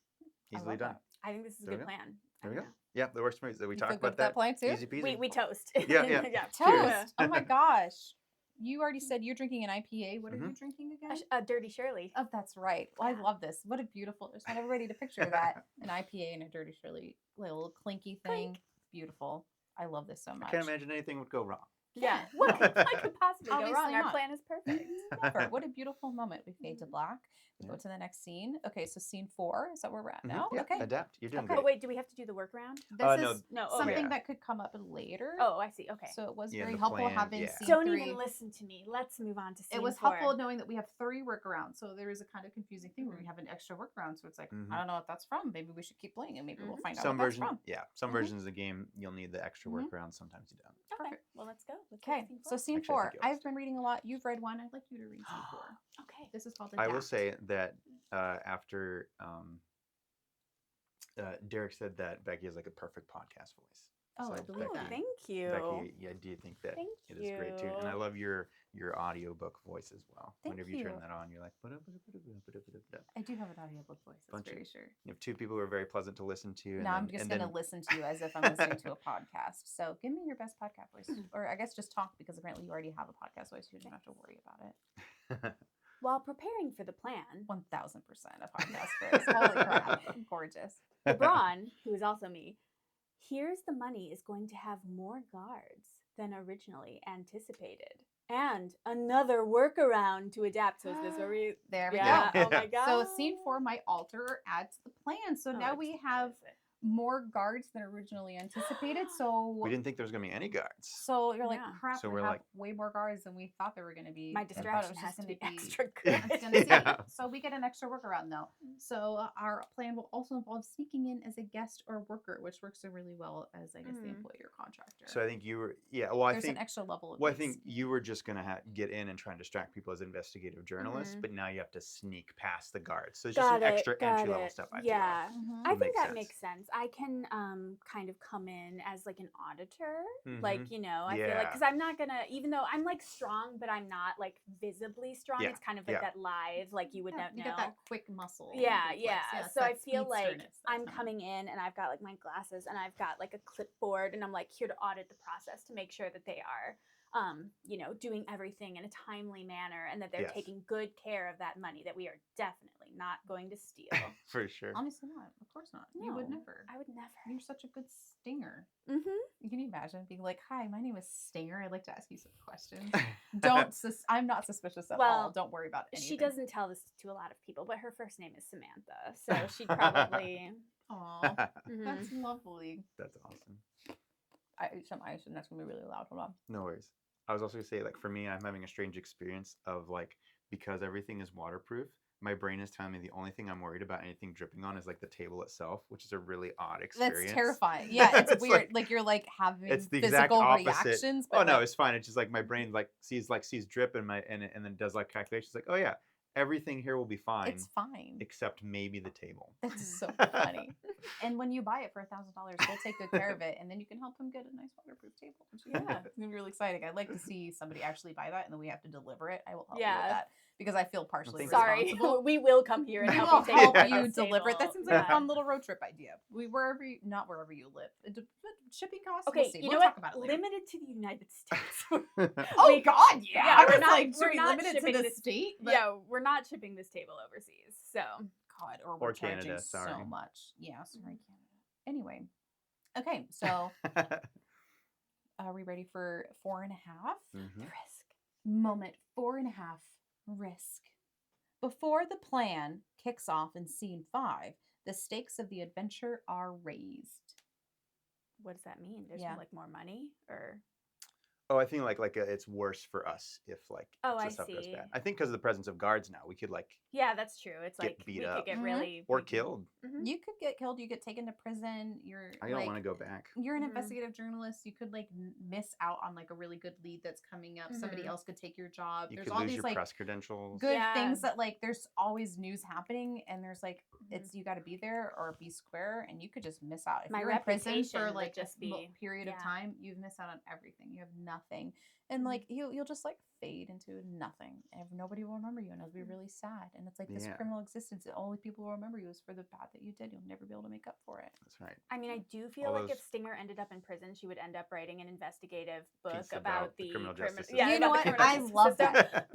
Speaker 1: done.
Speaker 3: that.
Speaker 2: I think this is a
Speaker 1: There
Speaker 2: good
Speaker 1: we go.
Speaker 2: plan.
Speaker 1: There we go. Yeah, that works for me. So we
Speaker 3: You
Speaker 1: talked
Speaker 3: feel good
Speaker 1: about
Speaker 3: with that plan too?
Speaker 1: Easy peasy.
Speaker 2: We toast.
Speaker 1: Yeah, yeah.
Speaker 3: Toast. Oh my gosh. You already said you're drinking an IPA. What are you drinking again?
Speaker 2: A Dirty Shirley.
Speaker 3: Oh, that's right. Well,
Speaker 2: Yeah.
Speaker 3: I love this. What a beautiful. I just want everybody to picture that. An IPA and a Dirty Shirley, little clinky thing.
Speaker 2: Clink.
Speaker 3: Beautiful. I love this so much.
Speaker 1: I can't imagine anything would go wrong.
Speaker 2: Yeah. What could possibly go
Speaker 3: Obviously
Speaker 2: wrong? Our
Speaker 3: not.
Speaker 2: plan is perfect.
Speaker 3: Never. What a beautiful moment. We fade to black. We go to the next scene. Okay, so scene 4 is that where we're at now?
Speaker 1: Yeah,
Speaker 3: Okay.
Speaker 1: adapt. You're doing
Speaker 2: Oh,
Speaker 1: great.
Speaker 2: wait, do we have to do the workaround?
Speaker 3: This
Speaker 1: no,
Speaker 3: is
Speaker 2: No.
Speaker 3: something
Speaker 1: yeah.
Speaker 3: that could come up later.
Speaker 2: Oh, I see. Okay.
Speaker 3: So it was
Speaker 1: Yeah,
Speaker 3: very
Speaker 1: the
Speaker 3: helpful
Speaker 1: plan,
Speaker 3: having
Speaker 1: yeah.
Speaker 3: scene
Speaker 2: Don't
Speaker 3: 3.
Speaker 2: even listen to me. Let's move on to scene
Speaker 3: It was
Speaker 2: 4.
Speaker 3: helpful knowing that we have 3 workarounds. So there is a kind of confusing thing where we have an extra workaround. So it's like, I don't know what that's from. Maybe we should keep playing and maybe we'll find out
Speaker 1: Some
Speaker 3: what
Speaker 1: version,
Speaker 3: that's from.
Speaker 1: yeah. Some versions of the game, you'll need the extra workaround. Sometimes you don't.
Speaker 2: Okay.
Speaker 3: Perfect.
Speaker 2: Well, let's go.
Speaker 3: Okay, so scene
Speaker 1: Actually, I
Speaker 3: 4.
Speaker 1: think you always
Speaker 3: I've been reading a lot. You've read one. I'd like you to read scene 4.
Speaker 2: Okay.
Speaker 3: This is called
Speaker 1: I
Speaker 3: Adapt.
Speaker 1: will say that after Derek said that Becky has like a perfect podcast voice.
Speaker 3: Oh, I
Speaker 1: So
Speaker 3: believe that.
Speaker 2: Thank you.
Speaker 1: Becky, yeah, do you think that
Speaker 2: Thank
Speaker 1: it is great too? And I
Speaker 2: you.
Speaker 1: love your audiobook voice as well.
Speaker 3: Thank
Speaker 1: Whenever you
Speaker 3: you.
Speaker 1: turn that on, you're like, "Ba-da-ba-da-ba-da-ba-da-ba-da-ba-da."
Speaker 3: I do have an audiobook voice. That's
Speaker 1: Bunch of-
Speaker 3: very sure.
Speaker 1: You have 2 people who are very pleasant to listen to. And
Speaker 3: Now I'm
Speaker 1: then-
Speaker 3: just
Speaker 1: and
Speaker 3: going to
Speaker 1: then-
Speaker 3: listen to you as if I'm listening to a podcast. So give me your best podcast voice. Or I guess just talk because apparently you already have a podcast voice. You don't have to worry about it.
Speaker 2: While preparing for the plan,
Speaker 3: 1000% a podcast voice. Holy crap. Gorgeous.
Speaker 2: LeBron, who is also me, hears the money is going to have more guards than originally anticipated. And another workaround to adapt. So is this where we...
Speaker 3: There we
Speaker 2: Yeah.
Speaker 3: go.
Speaker 2: Oh my god.
Speaker 3: So scene 4 might alter or add to the plan. So now we have more guards than originally anticipated. So
Speaker 1: we didn't think there was going to be any guards.
Speaker 3: So you're like,
Speaker 2: Yeah.
Speaker 3: crap,
Speaker 1: So
Speaker 3: we
Speaker 1: we're
Speaker 3: have
Speaker 1: like-
Speaker 3: way more guards than we thought there were going to be.
Speaker 2: My
Speaker 3: I thought it
Speaker 2: distraction
Speaker 3: was
Speaker 2: has
Speaker 3: just
Speaker 2: to
Speaker 3: gonna
Speaker 2: be extra
Speaker 3: It's
Speaker 2: good.
Speaker 3: gonna
Speaker 1: Yeah.
Speaker 3: So we get an extra workaround though. So our plan will also involve sneaking in as a guest or worker, which works really well as I guess the employee or contractor.
Speaker 1: So I think you were, well, I
Speaker 3: There's
Speaker 1: think,
Speaker 3: an extra level of
Speaker 1: well, I
Speaker 3: base.
Speaker 1: think you were just going to get in and try and distract people as investigative journalists, but now you have to sneak past the guards. So it's just an extra entry level stuff. I feel like.
Speaker 2: Yeah.
Speaker 3: Mhm.
Speaker 2: I think
Speaker 1: Makes
Speaker 2: that
Speaker 1: sense.
Speaker 2: makes sense. I can kind of come in as like an auditor.
Speaker 1: Mhm.
Speaker 2: Like, I feel like,
Speaker 1: Yeah.
Speaker 2: because I'm not gonna, even though I'm like strong, but I'm not like visibly strong.
Speaker 1: Yeah.
Speaker 2: It's kind of like
Speaker 1: Yeah.
Speaker 2: that live, like you would not
Speaker 3: You
Speaker 2: know.
Speaker 3: get that quick muscle.
Speaker 2: Yeah,
Speaker 3: reflex.
Speaker 2: yeah.
Speaker 3: it's
Speaker 2: So I
Speaker 3: that
Speaker 2: feel like
Speaker 3: speedsterness that
Speaker 2: I'm
Speaker 3: kind of-
Speaker 2: coming in and I've got like my glasses and I've got like a clipboard and I'm like here to audit the process to make sure that they are, doing everything in a timely manner and that they're
Speaker 1: Yes.
Speaker 2: taking good care of that money that we are definitely not going to steal.
Speaker 1: For sure.
Speaker 3: Honestly not. Of course not. You would
Speaker 2: No,
Speaker 3: never.
Speaker 2: I would never.
Speaker 3: You're such a good stinger.
Speaker 2: Mm-hmm.
Speaker 3: Can you imagine being like, "Hi, my name is Stinger. I'd like to ask you some questions." Don't. I'm not suspicious at all.
Speaker 2: Well,
Speaker 3: Don't worry about anything.
Speaker 2: She doesn't tell this to a lot of people, but her first name is Samantha, so she'd probably.
Speaker 3: Aw,
Speaker 2: Mhm.
Speaker 3: that's lovely.
Speaker 1: That's awesome.
Speaker 3: I assume that's gonna be really loud. Hold on.
Speaker 1: No worries. I was also going to say, like, for me, I'm having a strange experience of, like, because everything is waterproof, my brain is telling me the only thing I'm worried about anything dripping on is, like, the table itself, which is a really odd experience.
Speaker 3: That's terrifying. Yeah, it's
Speaker 1: It's
Speaker 3: weird.
Speaker 1: like-
Speaker 3: Like you're like having
Speaker 1: It's the exact
Speaker 3: physical
Speaker 1: opposite.
Speaker 3: reactions.
Speaker 1: Oh,
Speaker 3: But
Speaker 1: no,
Speaker 3: like,
Speaker 1: it's fine. It's just, like, my brain, like, sees drip and then does, like, calculations. Like, oh, yeah, everything here will be fine.
Speaker 3: it's fine.
Speaker 1: Except maybe the table.
Speaker 3: That's so funny. And when you buy it for $1,000, we'll take good care of it, and then you can help him get a nice waterproof table. Yeah, it's gonna be really exciting. I'd like to see somebody actually buy that, and then we have to deliver it. I will help you
Speaker 2: Yeah.
Speaker 3: with that because I feel partially
Speaker 2: Sorry,
Speaker 3: responsible.
Speaker 2: we will come here and
Speaker 3: We
Speaker 2: help
Speaker 3: will
Speaker 2: you take
Speaker 3: help
Speaker 2: care of
Speaker 3: you
Speaker 2: this
Speaker 3: deliver it. That
Speaker 2: table.
Speaker 3: seems like a
Speaker 2: Yeah.
Speaker 3: fun little road trip idea. Not wherever you live. Shipping costs.
Speaker 2: Okay,
Speaker 3: we'll see.
Speaker 2: you
Speaker 3: We'll
Speaker 2: know
Speaker 3: talk
Speaker 2: what?
Speaker 3: about it later.
Speaker 2: Limited to the United States.
Speaker 3: Oh
Speaker 2: We-
Speaker 3: God, yeah.
Speaker 2: yeah,
Speaker 3: I
Speaker 2: we're
Speaker 3: was
Speaker 2: not-
Speaker 3: like,
Speaker 2: we're
Speaker 3: should we
Speaker 2: not
Speaker 3: limit it to
Speaker 2: shipping
Speaker 3: the
Speaker 2: this-
Speaker 3: state? But
Speaker 2: Yeah, we're not shipping this table overseas. So
Speaker 3: God, or
Speaker 1: Or
Speaker 3: we're charging
Speaker 1: Canada, sorry.
Speaker 3: so much. Yeah, sorry, Canada. Anyway, okay, so are we ready for 4.5?
Speaker 1: Mhm.
Speaker 2: the risk.
Speaker 3: Moment 4.5. Risk. Before the plan kicks off in scene 5, the stakes of the adventure are raised.
Speaker 2: What does that mean? There's
Speaker 3: Yeah.
Speaker 2: like more money or
Speaker 1: Oh, I think it's worse for us if
Speaker 2: I
Speaker 1: the stuff goes
Speaker 2: see.
Speaker 1: bad. I think because of the presence of guards now, we could
Speaker 2: Yeah, that's true. It's
Speaker 1: get beat
Speaker 2: we
Speaker 1: up.
Speaker 2: could get really
Speaker 1: or killed.
Speaker 3: You could get killed. You get taken to prison.
Speaker 1: I don't want to go back.
Speaker 3: You're an investigative journalist. You could miss out on a really good lead that's coming up. Somebody else could take your job.
Speaker 1: You
Speaker 3: there's
Speaker 1: could
Speaker 3: all
Speaker 1: lose
Speaker 3: these
Speaker 1: your press credentials.
Speaker 3: good things that there's always news happening, and there's it's you got to be there or be square, and you could just miss out. If you're in prison for a period of time, you've missed out on everything. You have nothing, and you'll just fade into nothing, and nobody will remember you, and it'll be really sad. And it's this criminal existence. The only people will remember you is for the bad that you did. You'll never be able to make up for it.
Speaker 1: That's right.
Speaker 2: I mean, I do feel if Stinger ended up in prison, she would end up writing an investigative book about the
Speaker 1: criminal justice system.
Speaker 2: Yeah,
Speaker 3: you know what? I love that.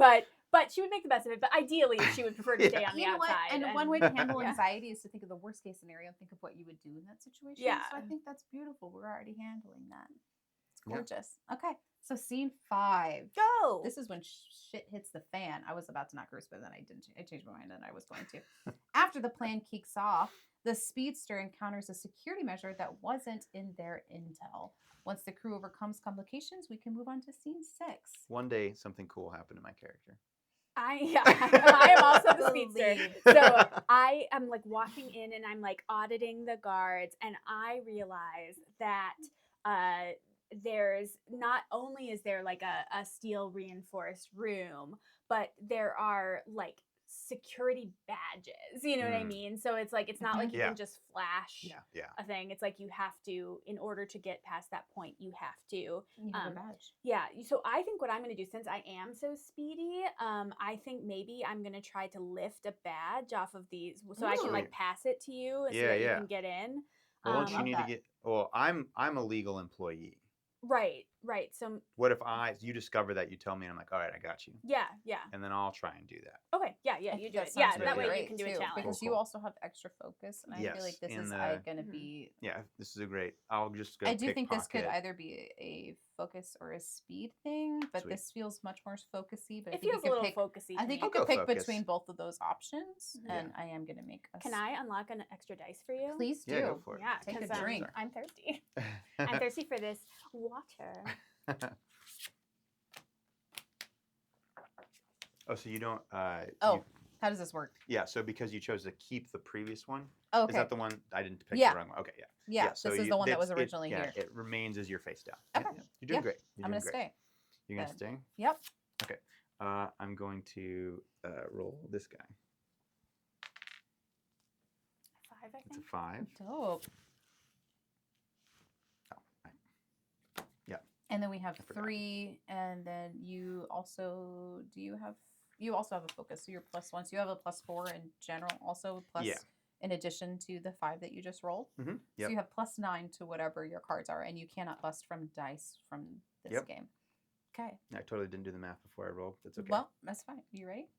Speaker 2: But she would make the best of it. But ideally, she would prefer to stay on the outside.
Speaker 3: And one way to handle anxiety is to think of the worst case scenario and think of what you would do in that situation.
Speaker 2: Yeah.
Speaker 3: So I think that's beautiful. We're already handling that. It's gorgeous. Yeah. Okay. So scene 5.
Speaker 2: Go.
Speaker 3: This is when shit hits the fan. I was about to not curse, but then I didn't. I changed my mind and I was going to. After the plan kicks off, the speedster encounters a security measure that wasn't in their intel. Once the crew overcomes complications, we can move on to scene 6.
Speaker 1: One day, something cool happened to my character.
Speaker 2: I am also the speedster. So I am walking in and I'm auditing the guards, and I realize that there's not only is there a steel reinforced room, but there are security badges, you know what I mean? So it's it's not you can just flash a thing. It's you have to, in order to get past that point, you have to
Speaker 3: you have a badge.
Speaker 2: Yeah, so I think what I'm going to do, since I am so speedy, I think maybe I'm going to try to lift a badge off of these so I can pass it to you so that you can get in.
Speaker 1: Well, don't you need to get I'm a legal employee.
Speaker 2: Right. So
Speaker 1: what if you discover that, you tell me, and I'm all right, I got you.
Speaker 2: Yeah.
Speaker 1: And then I'll try and do that.
Speaker 2: Okay. Yeah, you do it. Yeah, that way you can do a challenge.
Speaker 3: Because you also have extra focus, and I feel like this is going to be.
Speaker 1: Yeah, this is a great. I'll just go.
Speaker 3: I do think this could either be a focus or a speed thing, but this feels much more focusy. But
Speaker 2: it feels a little focusy.
Speaker 3: I think you could pick between both of those options, and I am going to make.
Speaker 2: Can I unlock an extra dice for you?
Speaker 3: Please do.
Speaker 1: Yeah, go for it.
Speaker 2: Yeah,
Speaker 3: take a drink.
Speaker 2: I'm thirsty. I'm thirsty for this water.
Speaker 1: So you don't.
Speaker 3: How does this work?
Speaker 1: Yeah, so because you chose to keep the previous one.
Speaker 3: Oh, okay.
Speaker 1: Is that the one I didn't pick the wrong one? Okay,
Speaker 3: yeah. So this is the one that was originally here.
Speaker 1: It remains as your face down.
Speaker 3: Okay.
Speaker 1: Yeah. You're doing great.
Speaker 3: I'm going to stay.
Speaker 1: You're going to stay?
Speaker 3: Yep.
Speaker 1: Okay. I'm going to roll this guy.
Speaker 2: 5, I think.
Speaker 1: It's a 5.
Speaker 3: Dope.
Speaker 1: Oh, right. Yeah.
Speaker 3: And then we have 3, and then you also have a focus, so you're +1. So you have a +4 in general, also in addition to the 5 that you just rolled.
Speaker 1: Mm-hmm.
Speaker 3: So you have +9 to whatever your cards are, and you cannot bust from dice from this game. Okay.
Speaker 1: I totally didn't do the math before I rolled. That's okay.
Speaker 3: Well, that's fine. You ready?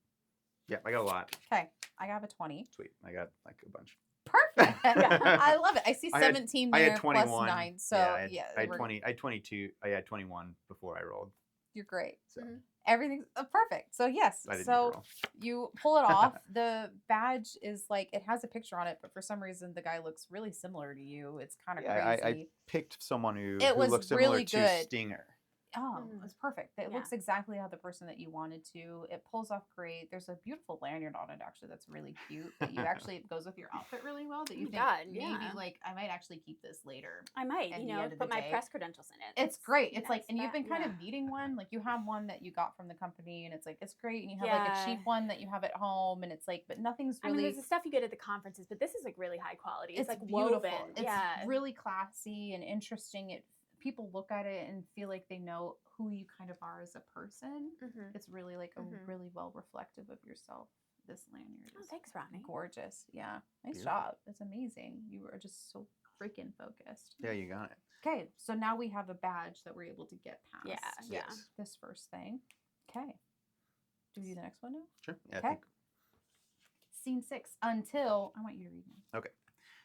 Speaker 1: Yeah, I got a lot.
Speaker 3: Okay. I have a 20.
Speaker 1: Sweet. I got a bunch.
Speaker 3: Perfect. I love it. I see 17 there.
Speaker 1: I had 21.
Speaker 3: +9. So
Speaker 1: I had 20. I had 22. I had 21 before I rolled.
Speaker 3: You're great.
Speaker 1: So.
Speaker 3: Everything's perfect. So yes. So you pull it off. The badge is it has a picture on it, but for some reason the guy looks really similar to you. It's kind of crazy.
Speaker 1: I picked someone who
Speaker 3: was
Speaker 1: looks similar
Speaker 3: really
Speaker 1: to
Speaker 3: good.
Speaker 1: Stinger.
Speaker 3: Oh, it's perfect. It looks exactly how the person that you wanted to. It pulls off great. There's a beautiful lanyard on it, actually, that's really cute. That you actually, it goes with your outfit really well. That you think maybe I might actually keep this later.
Speaker 2: I might, put my press credentials in it.
Speaker 3: It's great. It's and you've been kind of needing one. You have one that you got from the company, and it's it's great. And you have a cheap one that you have at home, and it's but nothing's really.
Speaker 2: there's the stuff you get at the conferences, but this is really high quality. It's
Speaker 3: beautiful.
Speaker 2: Woven.
Speaker 3: It's really classy and interesting. People look at it and feel like they know who you kind of are as a person. It's really a really well reflective of yourself. This lanyard is
Speaker 2: thanks, Ronnie.
Speaker 3: Gorgeous. Yeah. Nice job. It's amazing. You were just so freaking focused.
Speaker 1: Yeah, you got it.
Speaker 3: Okay, so now we have a badge that we're able to get past.
Speaker 2: Yeah.
Speaker 3: This first thing. Okay. Do we do the next one now?
Speaker 1: Sure. Yeah,
Speaker 3: okay. Scene 6. Until I want you to read now.
Speaker 1: Okay.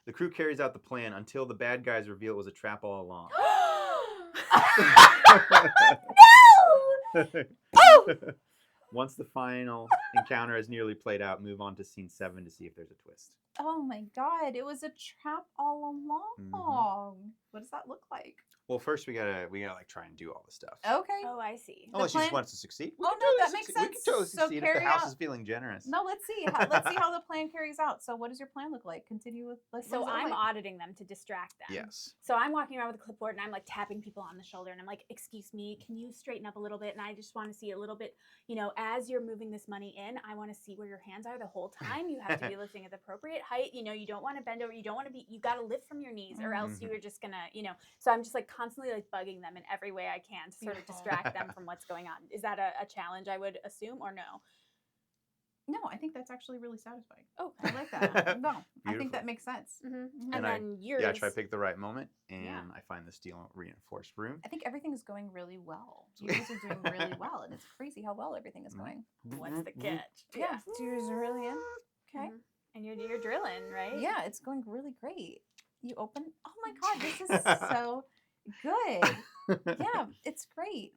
Speaker 1: The crew carries out the plan until the bad guys reveal it was a trap all along.
Speaker 3: No!
Speaker 1: Once the final encounter is nearly played out, move on to scene 7 to see if there's a twist.
Speaker 3: Oh my god, it was a trap all along. What does that look like?
Speaker 1: Well, first we gotta like try and do all the stuff.
Speaker 3: Okay.
Speaker 2: Oh, I see.
Speaker 1: Unless you just want us to succeed.
Speaker 3: Oh no, that makes sense.
Speaker 1: We can totally
Speaker 3: So
Speaker 1: succeed if the house is feeling generous.
Speaker 3: No, let's see. Let's see how the plan carries out. So, what does your plan look like? Continue with.
Speaker 2: So I'm auditing them to distract them.
Speaker 1: Yes.
Speaker 2: So I'm walking around with a clipboard and I'm like tapping people on the shoulder and I'm like, "Excuse me, can you straighten up a little bit?" And I just want to see a little bit. As you're moving this money in, I want to see where your hands are the whole time. You have to be lifting at the appropriate height. You don't want to bend over. You don't want to be. You got to lift from your knees, or else you are just gonna. So I'm just like constantly like bugging them in every way I can to sort of distract them from what's going on. Is that a challenge I would assume, or no?
Speaker 3: No, I think that's actually really satisfying.
Speaker 2: Oh,
Speaker 3: I like that. No, I think that makes sense.
Speaker 2: And then yours.
Speaker 1: Yeah, I try to pick the right moment, and I find the steel reinforced room.
Speaker 3: I think everything is going really well. You guys are doing really well, and it's crazy how well everything is going.
Speaker 2: What's the catch?
Speaker 3: Yeah, yours are really in. Okay.
Speaker 2: And you're drilling, right?
Speaker 3: Yeah, it's going really great. You open. Oh my god, this is so good. Yeah, it's great.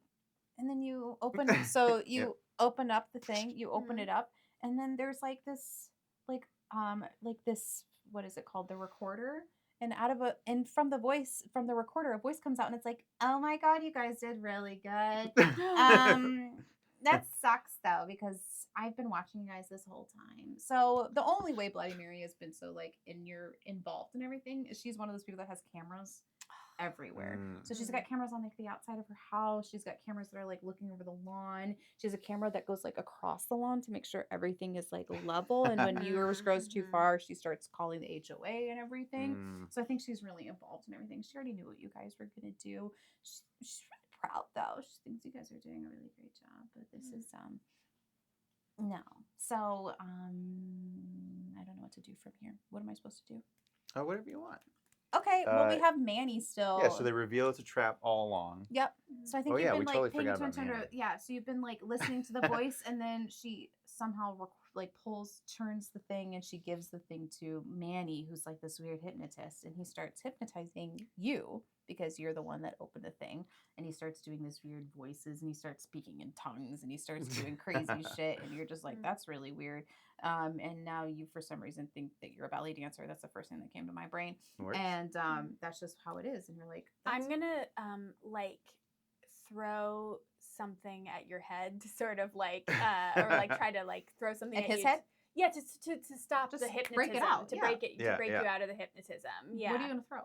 Speaker 3: And then you open. So you open up the thing. You open it up, and then there's like this, like this. What is it called? The recorder. And from the recorder, a voice comes out, and it's like, "Oh my god, you guys did really good." That sucks though, because I've been watching you guys this whole time. So the only way Bloody Mary has been so like involved in everything is she's one of those people that has cameras everywhere. So she's got cameras on like the outside of her house. She's got cameras that are like looking over the lawn. She has a camera that goes like across the lawn to make sure everything is like level. And when yours grows too far, she starts calling the HOA and everything. So I think she's really involved in everything. She already knew what you guys were gonna do. She's really proud though. She thinks you guys are doing a really great job. But this is no. So I don't know what to do from here. What am I supposed to do?
Speaker 1: Whatever you want.
Speaker 3: Okay, well, we have Manny still.
Speaker 1: Yeah, so they reveal it's a trap all along.
Speaker 3: Yep. So I think you've been like
Speaker 1: totally
Speaker 3: paying attention
Speaker 1: to
Speaker 3: so you've been like listening to the voice, and then she somehow like turns the thing, and she gives the thing to Manny, who's like this weird hypnotist, and he starts hypnotizing you because you're the one that opened the thing, and he starts doing this weird voices, and he starts speaking in tongues, and he starts doing crazy shit, and you're just like, that's really weird. And now you, for some reason, think that you're a ballet dancer. That's the first thing that came to my brain. And that's just how it is. And you're like,
Speaker 2: I'm gonna like throw something at your head to sort of like or like try to like throw something at
Speaker 3: his
Speaker 2: you.
Speaker 3: head.
Speaker 2: Yeah, to stop the hypnotism.
Speaker 3: Break it out.
Speaker 2: To break it. To break you out of the hypnotism. Yeah.
Speaker 3: What are you gonna throw?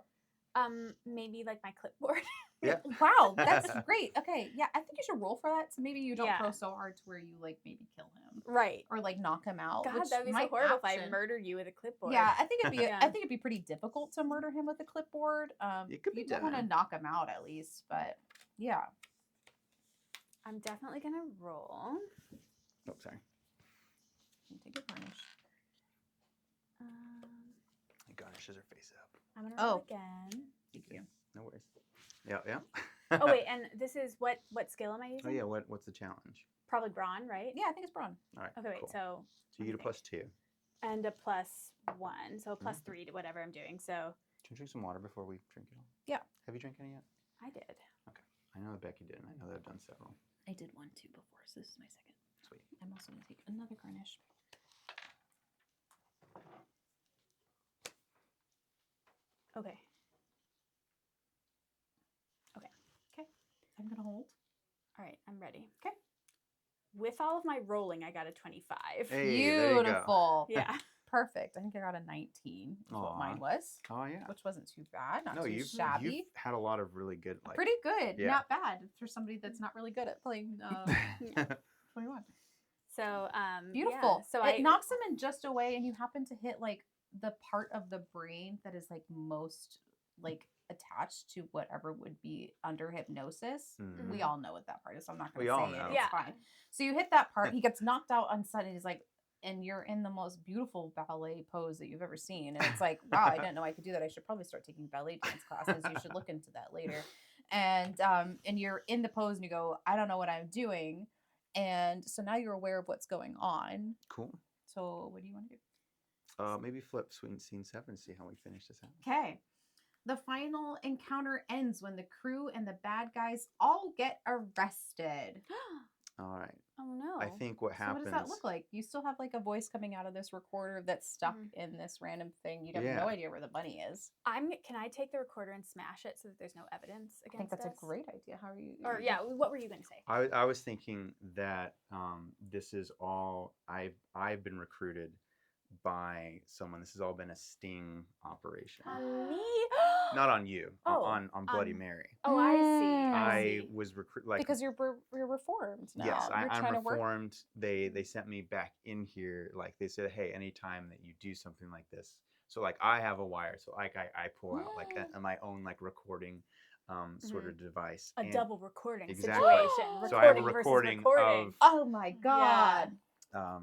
Speaker 2: Maybe like my clipboard.
Speaker 1: Yeah.
Speaker 3: Wow, that's great. Okay, yeah, I think you should roll for that. So maybe you don't throw so hard to where you like maybe kill him,
Speaker 2: right?
Speaker 3: Or like knock him out.
Speaker 2: God, that'd be so horrible if I murdered you with a clipboard.
Speaker 3: Yeah, I think it'd be pretty difficult to murder him with a clipboard.
Speaker 1: It could be
Speaker 3: done. You want to knock him out at least, but yeah.
Speaker 2: I'm definitely gonna roll.
Speaker 1: Oh, sorry.
Speaker 3: Take a garnish.
Speaker 1: It garnishes her face up.
Speaker 2: I'm gonna roll again.
Speaker 3: Thank you.
Speaker 1: No worries. Yeah.
Speaker 2: Oh wait, and this is what skill am I using?
Speaker 1: Oh yeah, what's the challenge?
Speaker 2: Probably brawn, right?
Speaker 3: Yeah, I think it's brawn.
Speaker 1: All right.
Speaker 2: Okay, wait.
Speaker 1: Cool.
Speaker 2: So
Speaker 1: you get a +2
Speaker 2: and a +1, so a +3 to whatever I'm doing. So
Speaker 1: should we drink some water before we drink it all?
Speaker 3: Yeah.
Speaker 1: Have you drank any yet?
Speaker 2: I did.
Speaker 1: Okay. I know that Becky did, and I know that I've done several.
Speaker 3: I did one too before, so this is my second.
Speaker 1: Sweet.
Speaker 3: I'm also gonna take another garnish.
Speaker 2: Okay.
Speaker 3: I'm gonna hold.
Speaker 2: All right, I'm ready.
Speaker 3: Okay.
Speaker 2: With all of my rolling, I got a 25.
Speaker 1: Hey,
Speaker 3: beautiful.
Speaker 2: Yeah.
Speaker 3: Perfect. I think I got a 19. Is what mine was.
Speaker 1: Oh yeah.
Speaker 3: Which wasn't too bad. Not too
Speaker 1: you've
Speaker 3: shabby.
Speaker 1: had a lot of really good. Like,
Speaker 3: pretty good.
Speaker 1: Yeah.
Speaker 3: Not bad for somebody that's not really good at playing 21.
Speaker 2: So
Speaker 3: beautiful.
Speaker 2: Yeah. So
Speaker 3: it knocks him in just a way, and you happen to hit like the part of the brain that is like most like attached to whatever would be under hypnosis.
Speaker 1: Mm-hmm.
Speaker 3: We all know what that part is, so I'm not going
Speaker 1: We
Speaker 3: to
Speaker 1: all
Speaker 3: say
Speaker 1: know.
Speaker 3: it. It's fine. So you hit that part. He gets knocked out on sudden. He's like, and you're in the most beautiful ballet pose that you've ever seen. And it's like, wow, I didn't know I could do that. I should probably start taking ballet dance classes. You should look into that later. And you're in the pose, and you go, I don't know what I'm doing. And so now you're aware of what's going on.
Speaker 1: Cool.
Speaker 3: So what do you want to do?
Speaker 1: Maybe flip scene 7 and see how we finish this out.
Speaker 3: Okay. The final encounter ends when the crew and the bad guys all get arrested.
Speaker 1: All right.
Speaker 2: Oh no.
Speaker 1: I think what happens.
Speaker 3: So what does that look like? You still have like a voice coming out of this recorder that's stuck in this random thing. You have no idea where the money is.
Speaker 2: Can I take the recorder and smash it so that there's no evidence against us?
Speaker 3: I think that's a great idea. How are you?
Speaker 2: Or what were you going to say?
Speaker 1: I was thinking that this is all I've been recruited by someone. This has all been a sting operation.
Speaker 2: On me?
Speaker 1: Not on you. On Bloody Mary.
Speaker 2: Oh, I see.
Speaker 1: I was recruited
Speaker 3: because you're reformed now.
Speaker 1: Yes, I'm reformed.
Speaker 3: They
Speaker 1: sent me back in here. Like they said, hey, anytime that you do something like this, so like I have a wire, so like I pull out like my own like recording sort of device.
Speaker 2: A double recording
Speaker 1: situation.
Speaker 2: Recording
Speaker 1: so I have a recording of.
Speaker 3: Oh my god.
Speaker 2: Yeah.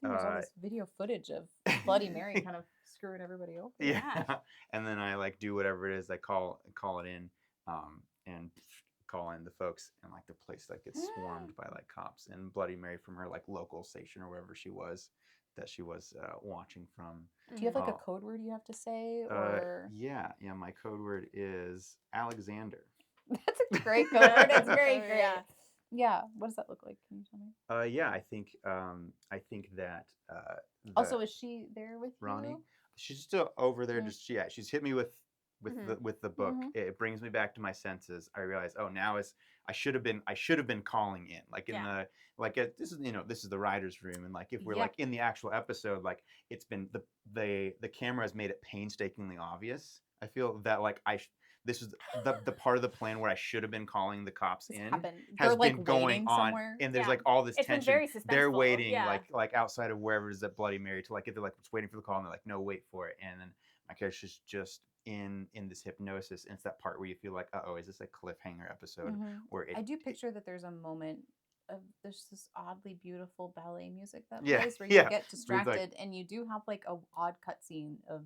Speaker 3: There's all this video footage of Bloody Mary kind of screwing everybody over.
Speaker 1: Yeah. And then I like do whatever it is. I call it in, and call in the folks, and like the place like gets swarmed by like cops, and Bloody Mary from her like local station or wherever she was watching from.
Speaker 3: Do you have like a code word you have to say, or?
Speaker 1: Yeah. My code word is Alexander.
Speaker 3: That's a great code word. It's very great. Yeah. What does that look like? Can you tell me?
Speaker 1: Yeah, I think that.
Speaker 3: Also, is she there with
Speaker 1: Ronnie?
Speaker 3: you?
Speaker 1: She's still over there. She's hit me with the book. It brings me back to my senses. I realize, now I should have been calling in, like in this is the writer's room, and like if we're like in the actual episode, like it's been the camera has made it painstakingly obvious. I feel that like this is the part of the plan where I should have been calling the cops has been going on somewhere. And there's like all this tension.
Speaker 2: Been very suspenseful.
Speaker 1: They're waiting like outside of wherever it is that Bloody Mary to like if they're like waiting for the call, and they're like, no, wait for it. And then my character's just in this hypnosis, and it's that part where you feel like, is this a cliffhanger episode? Where
Speaker 3: I do picture that there's a moment of there's this oddly beautiful ballet music that plays where you get distracted, and you do have like a odd cutscene of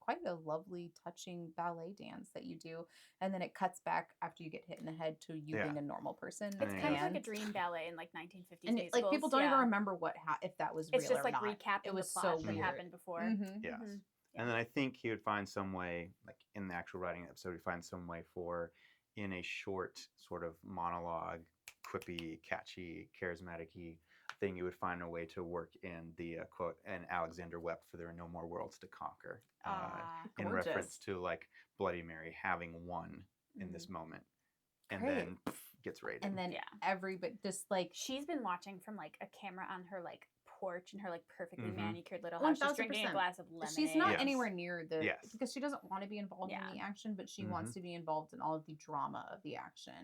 Speaker 3: quite a lovely, touching ballet dance that you do, and then it cuts back after you get hit in the head to you being a normal person.
Speaker 2: It's kind of like a dream ballet in like 1950s
Speaker 3: and
Speaker 2: musicals.
Speaker 3: Like people don't even remember if that was real or not.
Speaker 2: It's just like recapping
Speaker 3: it was
Speaker 2: the plot
Speaker 3: so
Speaker 2: that
Speaker 3: weird.
Speaker 2: happened before.
Speaker 1: Yes. And then I think he would find some way, like in the actual writing episode, he'd find some way for, in a short sort of monologue, quippy, catchy, charismatic-y thing, you would find a way to work in the quote, and Alexander wept for there are no more worlds to conquer, in reference to like Bloody Mary having won in this moment. And then gets raided.
Speaker 3: And then everybody just like...
Speaker 2: She's been watching from like a camera on her like porch in her like perfectly manicured little house. She's drinking a glass of lemonade.
Speaker 3: She's not anywhere near because she doesn't want to be involved in the action, but she wants to be involved in all of the drama of the action.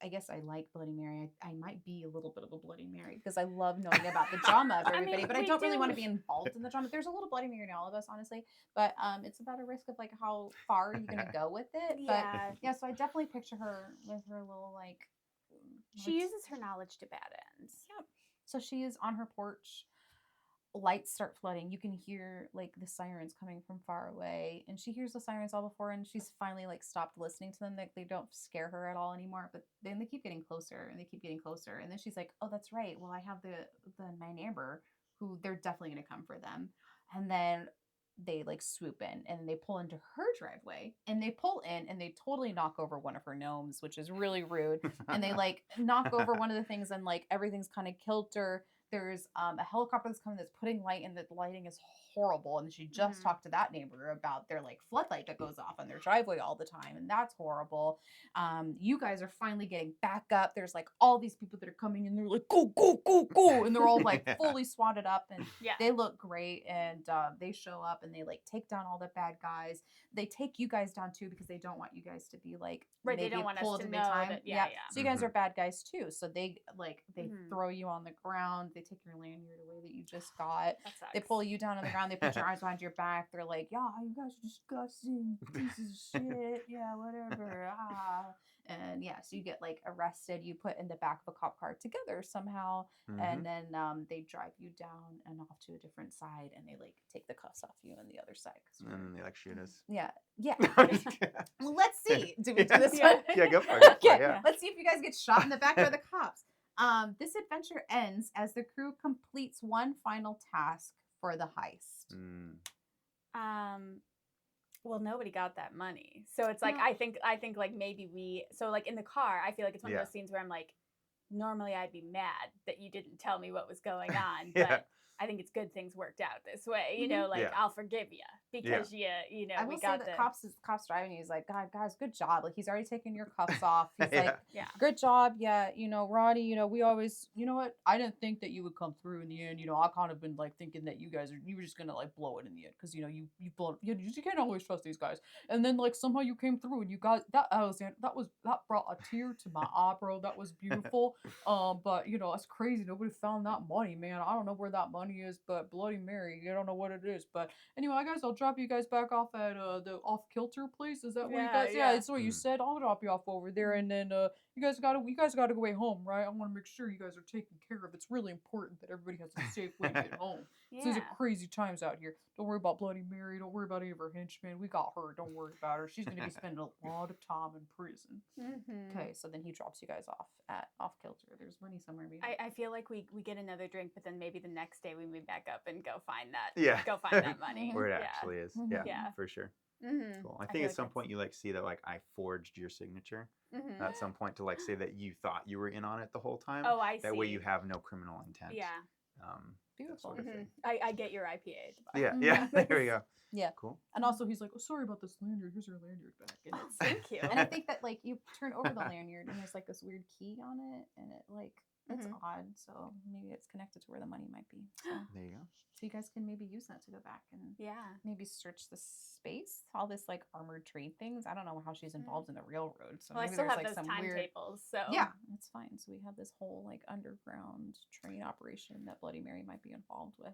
Speaker 3: I guess I like Bloody Mary. I might be a little bit of a Bloody Mary because I love knowing about the drama of everybody, but I don't really want to be involved in the drama. There's a little Bloody Mary in all of us, honestly, but it's about a risk of like how far you're gonna go with it. But so I definitely picture her with her little like.
Speaker 2: She uses her knowledge to bad ends.
Speaker 3: Yep. So she is on her porch. Lights start flooding. You can hear like the sirens coming from far away, and she hears the sirens all before, and she's finally like stopped listening to them. They don't scare her at all anymore, but then they keep getting closer and they keep getting closer, and then she's like, oh, that's right, well, I have my neighbor who they're definitely gonna come for them. And then they like swoop in and they pull into her driveway, and they pull in and they totally knock over one of her gnomes, which is really rude. And they like knock over one of the things, and like everything's kind of kilter. There's a helicopter that's coming that's putting light, and the lighting is horrible. And she just talked to that neighbor about their like floodlight that goes off on their driveway all the time, and that's horrible. You guys are finally getting back up. There's like all these people that are coming, and they're like go go go go, and they're all like fully swatted up, and they look great. And they show up and they like take down all the bad guys. They take you guys down too because they don't want you guys to be like
Speaker 2: they don't want us to know that,
Speaker 3: So you guys are bad guys too. So they throw you on the ground. They take your lanyard away that you just got. They pull you down on the ground. They put your arms behind your back. They're like, yeah, you guys are disgusting pieces of shit. Yeah, whatever. And so you get like arrested. You put in the back of a cop car together somehow, and then they drive you down and off to a different side, and they like take the cuffs off you on the other side.
Speaker 1: And then they like shoot us.
Speaker 3: Yeah. Well, let's see. Do we do this one?
Speaker 1: Yeah, go for it.
Speaker 3: Okay. Let's see if you guys get shot in the back by the cops. This adventure ends as the crew completes one final task for the heist.
Speaker 2: Well, nobody got that money, so it's like I think like maybe so like in the car, I feel like it's one of those scenes where I'm like, normally I'd be mad that you didn't tell me what was going on,
Speaker 1: Yeah.
Speaker 2: but I think it's good things worked out this way. You know, like I'll forgive you because you know,
Speaker 3: I will say that cops driving you. He's like, God, guys, good job. Like he's already taken your cuffs off. He's like, good job. Yeah, you know, Ronnie. You know, we always, you know what? I didn't think that you would come through in the end. You know, I kind of been like thinking that you were just gonna like blow it in the end because you know you blow. You can't always trust these guys. And then like somehow you came through and you got that. That brought a tear to my eye, bro. That was beautiful. But you know, it's crazy. Nobody found that money, man. I don't know where that money is, but Bloody Mary, I don't know what it is. But anyway, I guess I'll drop you guys back off at the off kilter place. Is that where you guys? Yeah, it's what you said. I'll drop you off over there, and then you guys gotta go way home, right? I want to make sure you guys are taken care of. It's really important that everybody has a safe way to get home. So these are crazy times out here. Don't worry about Bloody Mary. Don't worry about any of her henchmen. We got her. Don't worry about her. She's gonna be spending a lot of time in prison. Okay, so then he drops you guys off at off kilter. There's money somewhere.
Speaker 2: I feel like we get another drink, but then maybe the next day we move back up and go find that. Go find that money
Speaker 1: where it actually is. Yeah, for sure. Cool. I think at some point you like see that like I forged your signature at some point to like say that you thought you were in on it the whole time.
Speaker 2: Oh, I see.
Speaker 1: That way you have no criminal intent.
Speaker 2: Yeah.
Speaker 3: Beautiful.
Speaker 1: Sort of thing.
Speaker 2: I get your IPA at the bottom.
Speaker 1: Yeah. There we go.
Speaker 3: Yeah.
Speaker 1: Cool.
Speaker 3: And also he's like, oh, sorry about this lanyard. Here's your lanyard back. And it's
Speaker 2: thank you.
Speaker 3: And I think that like you turn over the lanyard and there's like this weird key on it, and it like it's odd. So maybe it's connected to where the money might be. So
Speaker 1: there you go.
Speaker 3: So you guys can maybe use that to go back and maybe search the space, all this like armored trade things. I don't know how she's involved in the railroad. So
Speaker 2: well,
Speaker 3: maybe
Speaker 2: I still
Speaker 3: there's
Speaker 2: have
Speaker 3: like
Speaker 2: those
Speaker 3: some
Speaker 2: timetables. So
Speaker 3: yeah, that's fine. So we have this whole like underground train operation that Bloody Mary might be involved with.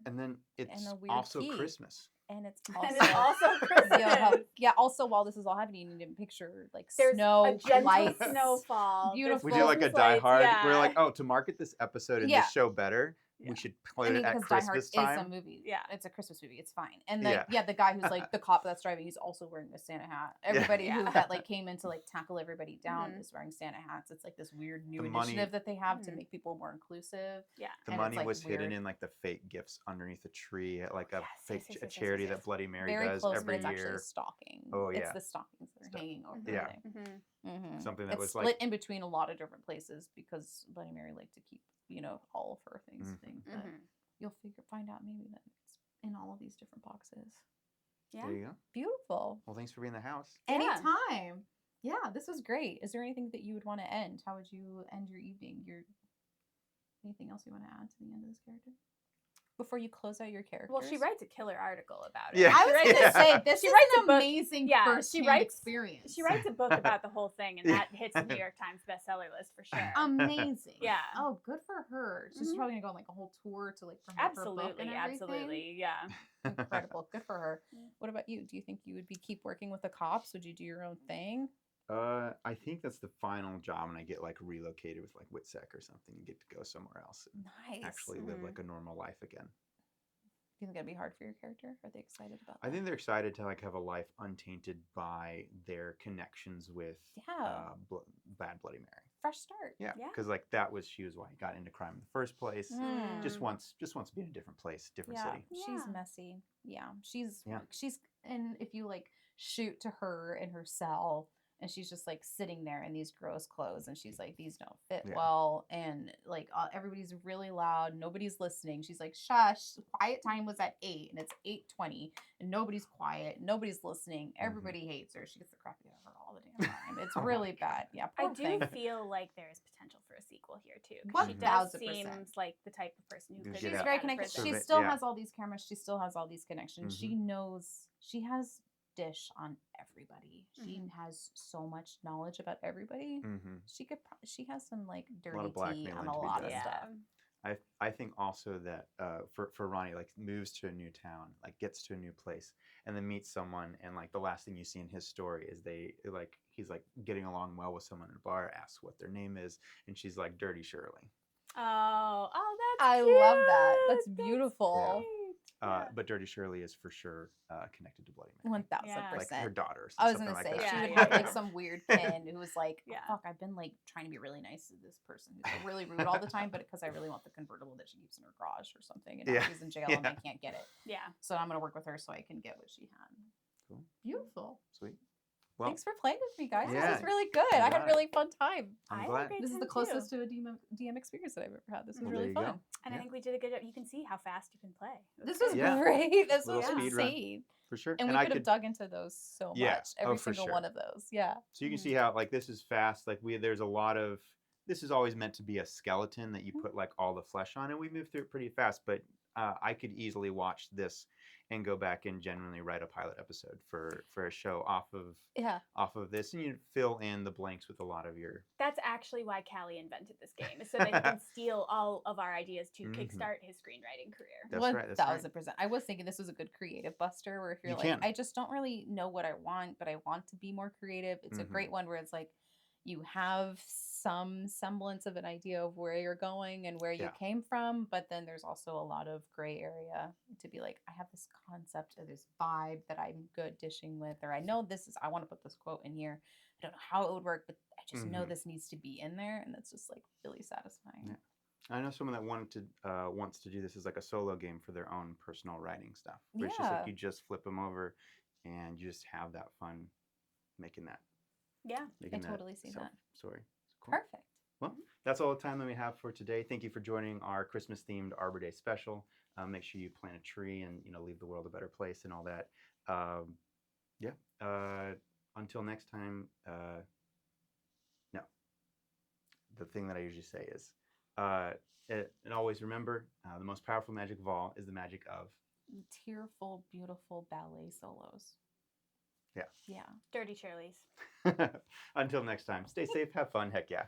Speaker 1: And then it's also Christmas.
Speaker 3: And it's
Speaker 2: also Christmas.
Speaker 3: Also while this is all happening, you need to picture like
Speaker 2: there's
Speaker 3: snow,
Speaker 2: a gentle
Speaker 3: lights,
Speaker 2: snowfall.
Speaker 3: Beautiful.
Speaker 1: We do like a Die Hard. We're like, oh, to market this episode and this show better, we should play it at Christmas time.
Speaker 3: Die Hard is a movie. Yeah, it's a Christmas movie. It's fine. And the guy who's like the cop that's driving, he's also wearing a Santa hat. Everybody who that like came in to like tackle everybody down is wearing Santa hats. It's like this weird new initiative that they have to make people more inclusive.
Speaker 2: Yeah,
Speaker 1: the money was hidden in like the fake gifts underneath a tree at like a fake charity that Bloody Mary does every year.
Speaker 3: Actually stocking.
Speaker 1: Oh yeah,
Speaker 3: it's the stockings that are hanging over there.
Speaker 1: Something that
Speaker 3: it's
Speaker 1: was
Speaker 3: split
Speaker 1: like
Speaker 3: in between a lot of different places because Bloody Mary liked to keep all of her things. But you'll find out maybe that it's in all of these different boxes.
Speaker 2: Yeah.
Speaker 1: There you go.
Speaker 3: Beautiful.
Speaker 1: Well, thanks for being in the house.
Speaker 3: Anytime. Yeah, this was great. Is there anything that you would want to end? How would you end your evening? Anything else you want to add to the end of this character? Before you close out your characters?
Speaker 2: Well, she writes a killer article about it.
Speaker 1: Yeah.
Speaker 3: I was going to say, this is an amazing first-hand experience.
Speaker 2: She writes a book about the whole thing, and that hits the New York Times bestseller list for sure.
Speaker 3: Amazing.
Speaker 2: Yeah.
Speaker 3: Oh, good for her. She's probably going to go on like a whole tour to like promote her book and everything.
Speaker 2: Absolutely, yeah.
Speaker 3: Incredible. Good for her. What about you? Do you think you would keep working with the cops? Would you do your own thing?
Speaker 1: I think that's the final job, and I get like relocated with like WITSEC or something and get to go somewhere else and actually live like a normal life again.
Speaker 3: Do you think that'd be hard for your character? Are they excited about that?
Speaker 1: I think they're excited to like have a life untainted by their connections with bad Bloody Mary.
Speaker 3: Fresh start.
Speaker 1: Yeah, because like she was why he got into crime in the first place. Just wants to be in a different place, different city.
Speaker 3: She's messy. Yeah, she's and if you like shoot to her in her cell. And she's just like sitting there in these gross clothes, and she's like, these don't fit well, and like everybody's really loud, nobody's listening. She's like, shush, quiet time was at 8, and it's 8:20, and nobody's quiet, nobody's listening. Everybody hates her. She gets the crap out of her all the damn time. It's really bad. Yeah,
Speaker 2: I do feel like there is potential for a sequel here too. She
Speaker 3: 1000%.
Speaker 2: Seems like the type of person who could.
Speaker 3: She's very connected. She still has all these cameras. She still has all these connections. She knows. She has dish on everybody. She has so much knowledge about everybody. She has some like dirty tea on a lot of stuff.
Speaker 1: I think also that for Ronnie, like moves to a new town, like gets to a new place, and then meets someone, and like the last thing you see in his story is he's like getting along well with someone in a bar, asks what their name is, and she's like Dirty Shirley.
Speaker 2: Oh, that's
Speaker 3: I
Speaker 2: cute.
Speaker 3: love that. That's beautiful.
Speaker 2: Yeah.
Speaker 1: But Dirty Shirley is for sure connected to Bloody Mary.
Speaker 3: 1000%.
Speaker 1: Like her daughter.
Speaker 3: I was gonna say she would have like some weird kin who was like, fuck, I've been like trying to be really nice to this person who's like, really rude all the time, but because I really want the convertible that she keeps in her garage or something, and now she's in jail and I can't get it.
Speaker 2: Yeah.
Speaker 3: So I'm gonna work with her so I can get what she had.
Speaker 1: Cool.
Speaker 3: Beautiful.
Speaker 1: Sweet. Well,
Speaker 3: thanks for playing with me, guys.
Speaker 1: Yeah.
Speaker 3: This is really good. I had a really fun time.
Speaker 1: I'm glad.
Speaker 3: This is the closest to a DM experience that I've ever had. This was really fun.
Speaker 2: And I think we did a good job. You can see how fast you can play.
Speaker 3: This was great. This
Speaker 1: Little
Speaker 3: was
Speaker 1: speed run.
Speaker 3: insane.
Speaker 1: For sure.
Speaker 3: And we could have dug into those so much. Every single one of those. Yeah.
Speaker 1: So you can see how, like, this is fast. Like, there's a lot of, this is always meant to be a skeleton that you put, like, all the flesh on, and we move through it pretty fast. But I could easily watch this and go back and genuinely write a pilot episode for a show off of this, and you fill in the blanks with a lot of your.
Speaker 2: That's actually why Callie invented this game, is so that he can steal all of our ideas to kickstart his screenwriting career.
Speaker 1: That's right.
Speaker 3: 1000%. I was thinking this was a good creative buster, where if you're like, I just don't really know what I want, but I want to be more creative. It's a great one where it's like you have some semblance of an idea of where you're going and where you came from, but then there's also a lot of gray area to be like, I have this concept or this vibe that I'm good dishing with, or I know I want to put this quote in here. I don't know how it would work, but I just know this needs to be in there, and that's just like really satisfying.
Speaker 1: Yeah. I know someone that wants to do this as like a solo game for their own personal writing stuff. Where it's just like you just flip them over and you just have that fun making that.
Speaker 2: Yeah,
Speaker 3: I totally see that.
Speaker 1: Sorry. Cool.
Speaker 3: Perfect.
Speaker 1: Well, that's all the time that we have for today. Thank you for joining our Christmas-themed Arbor Day special. Make sure you plant a tree and leave the world a better place and all that. Until next time. No. The thing that I usually say is, and always remember, the most powerful magic of all is the magic of
Speaker 3: tearful, beautiful ballet solos.
Speaker 1: Yeah.
Speaker 2: Yeah. Dirty Shirley's.
Speaker 1: Until next time, stay safe, have fun, heck yeah.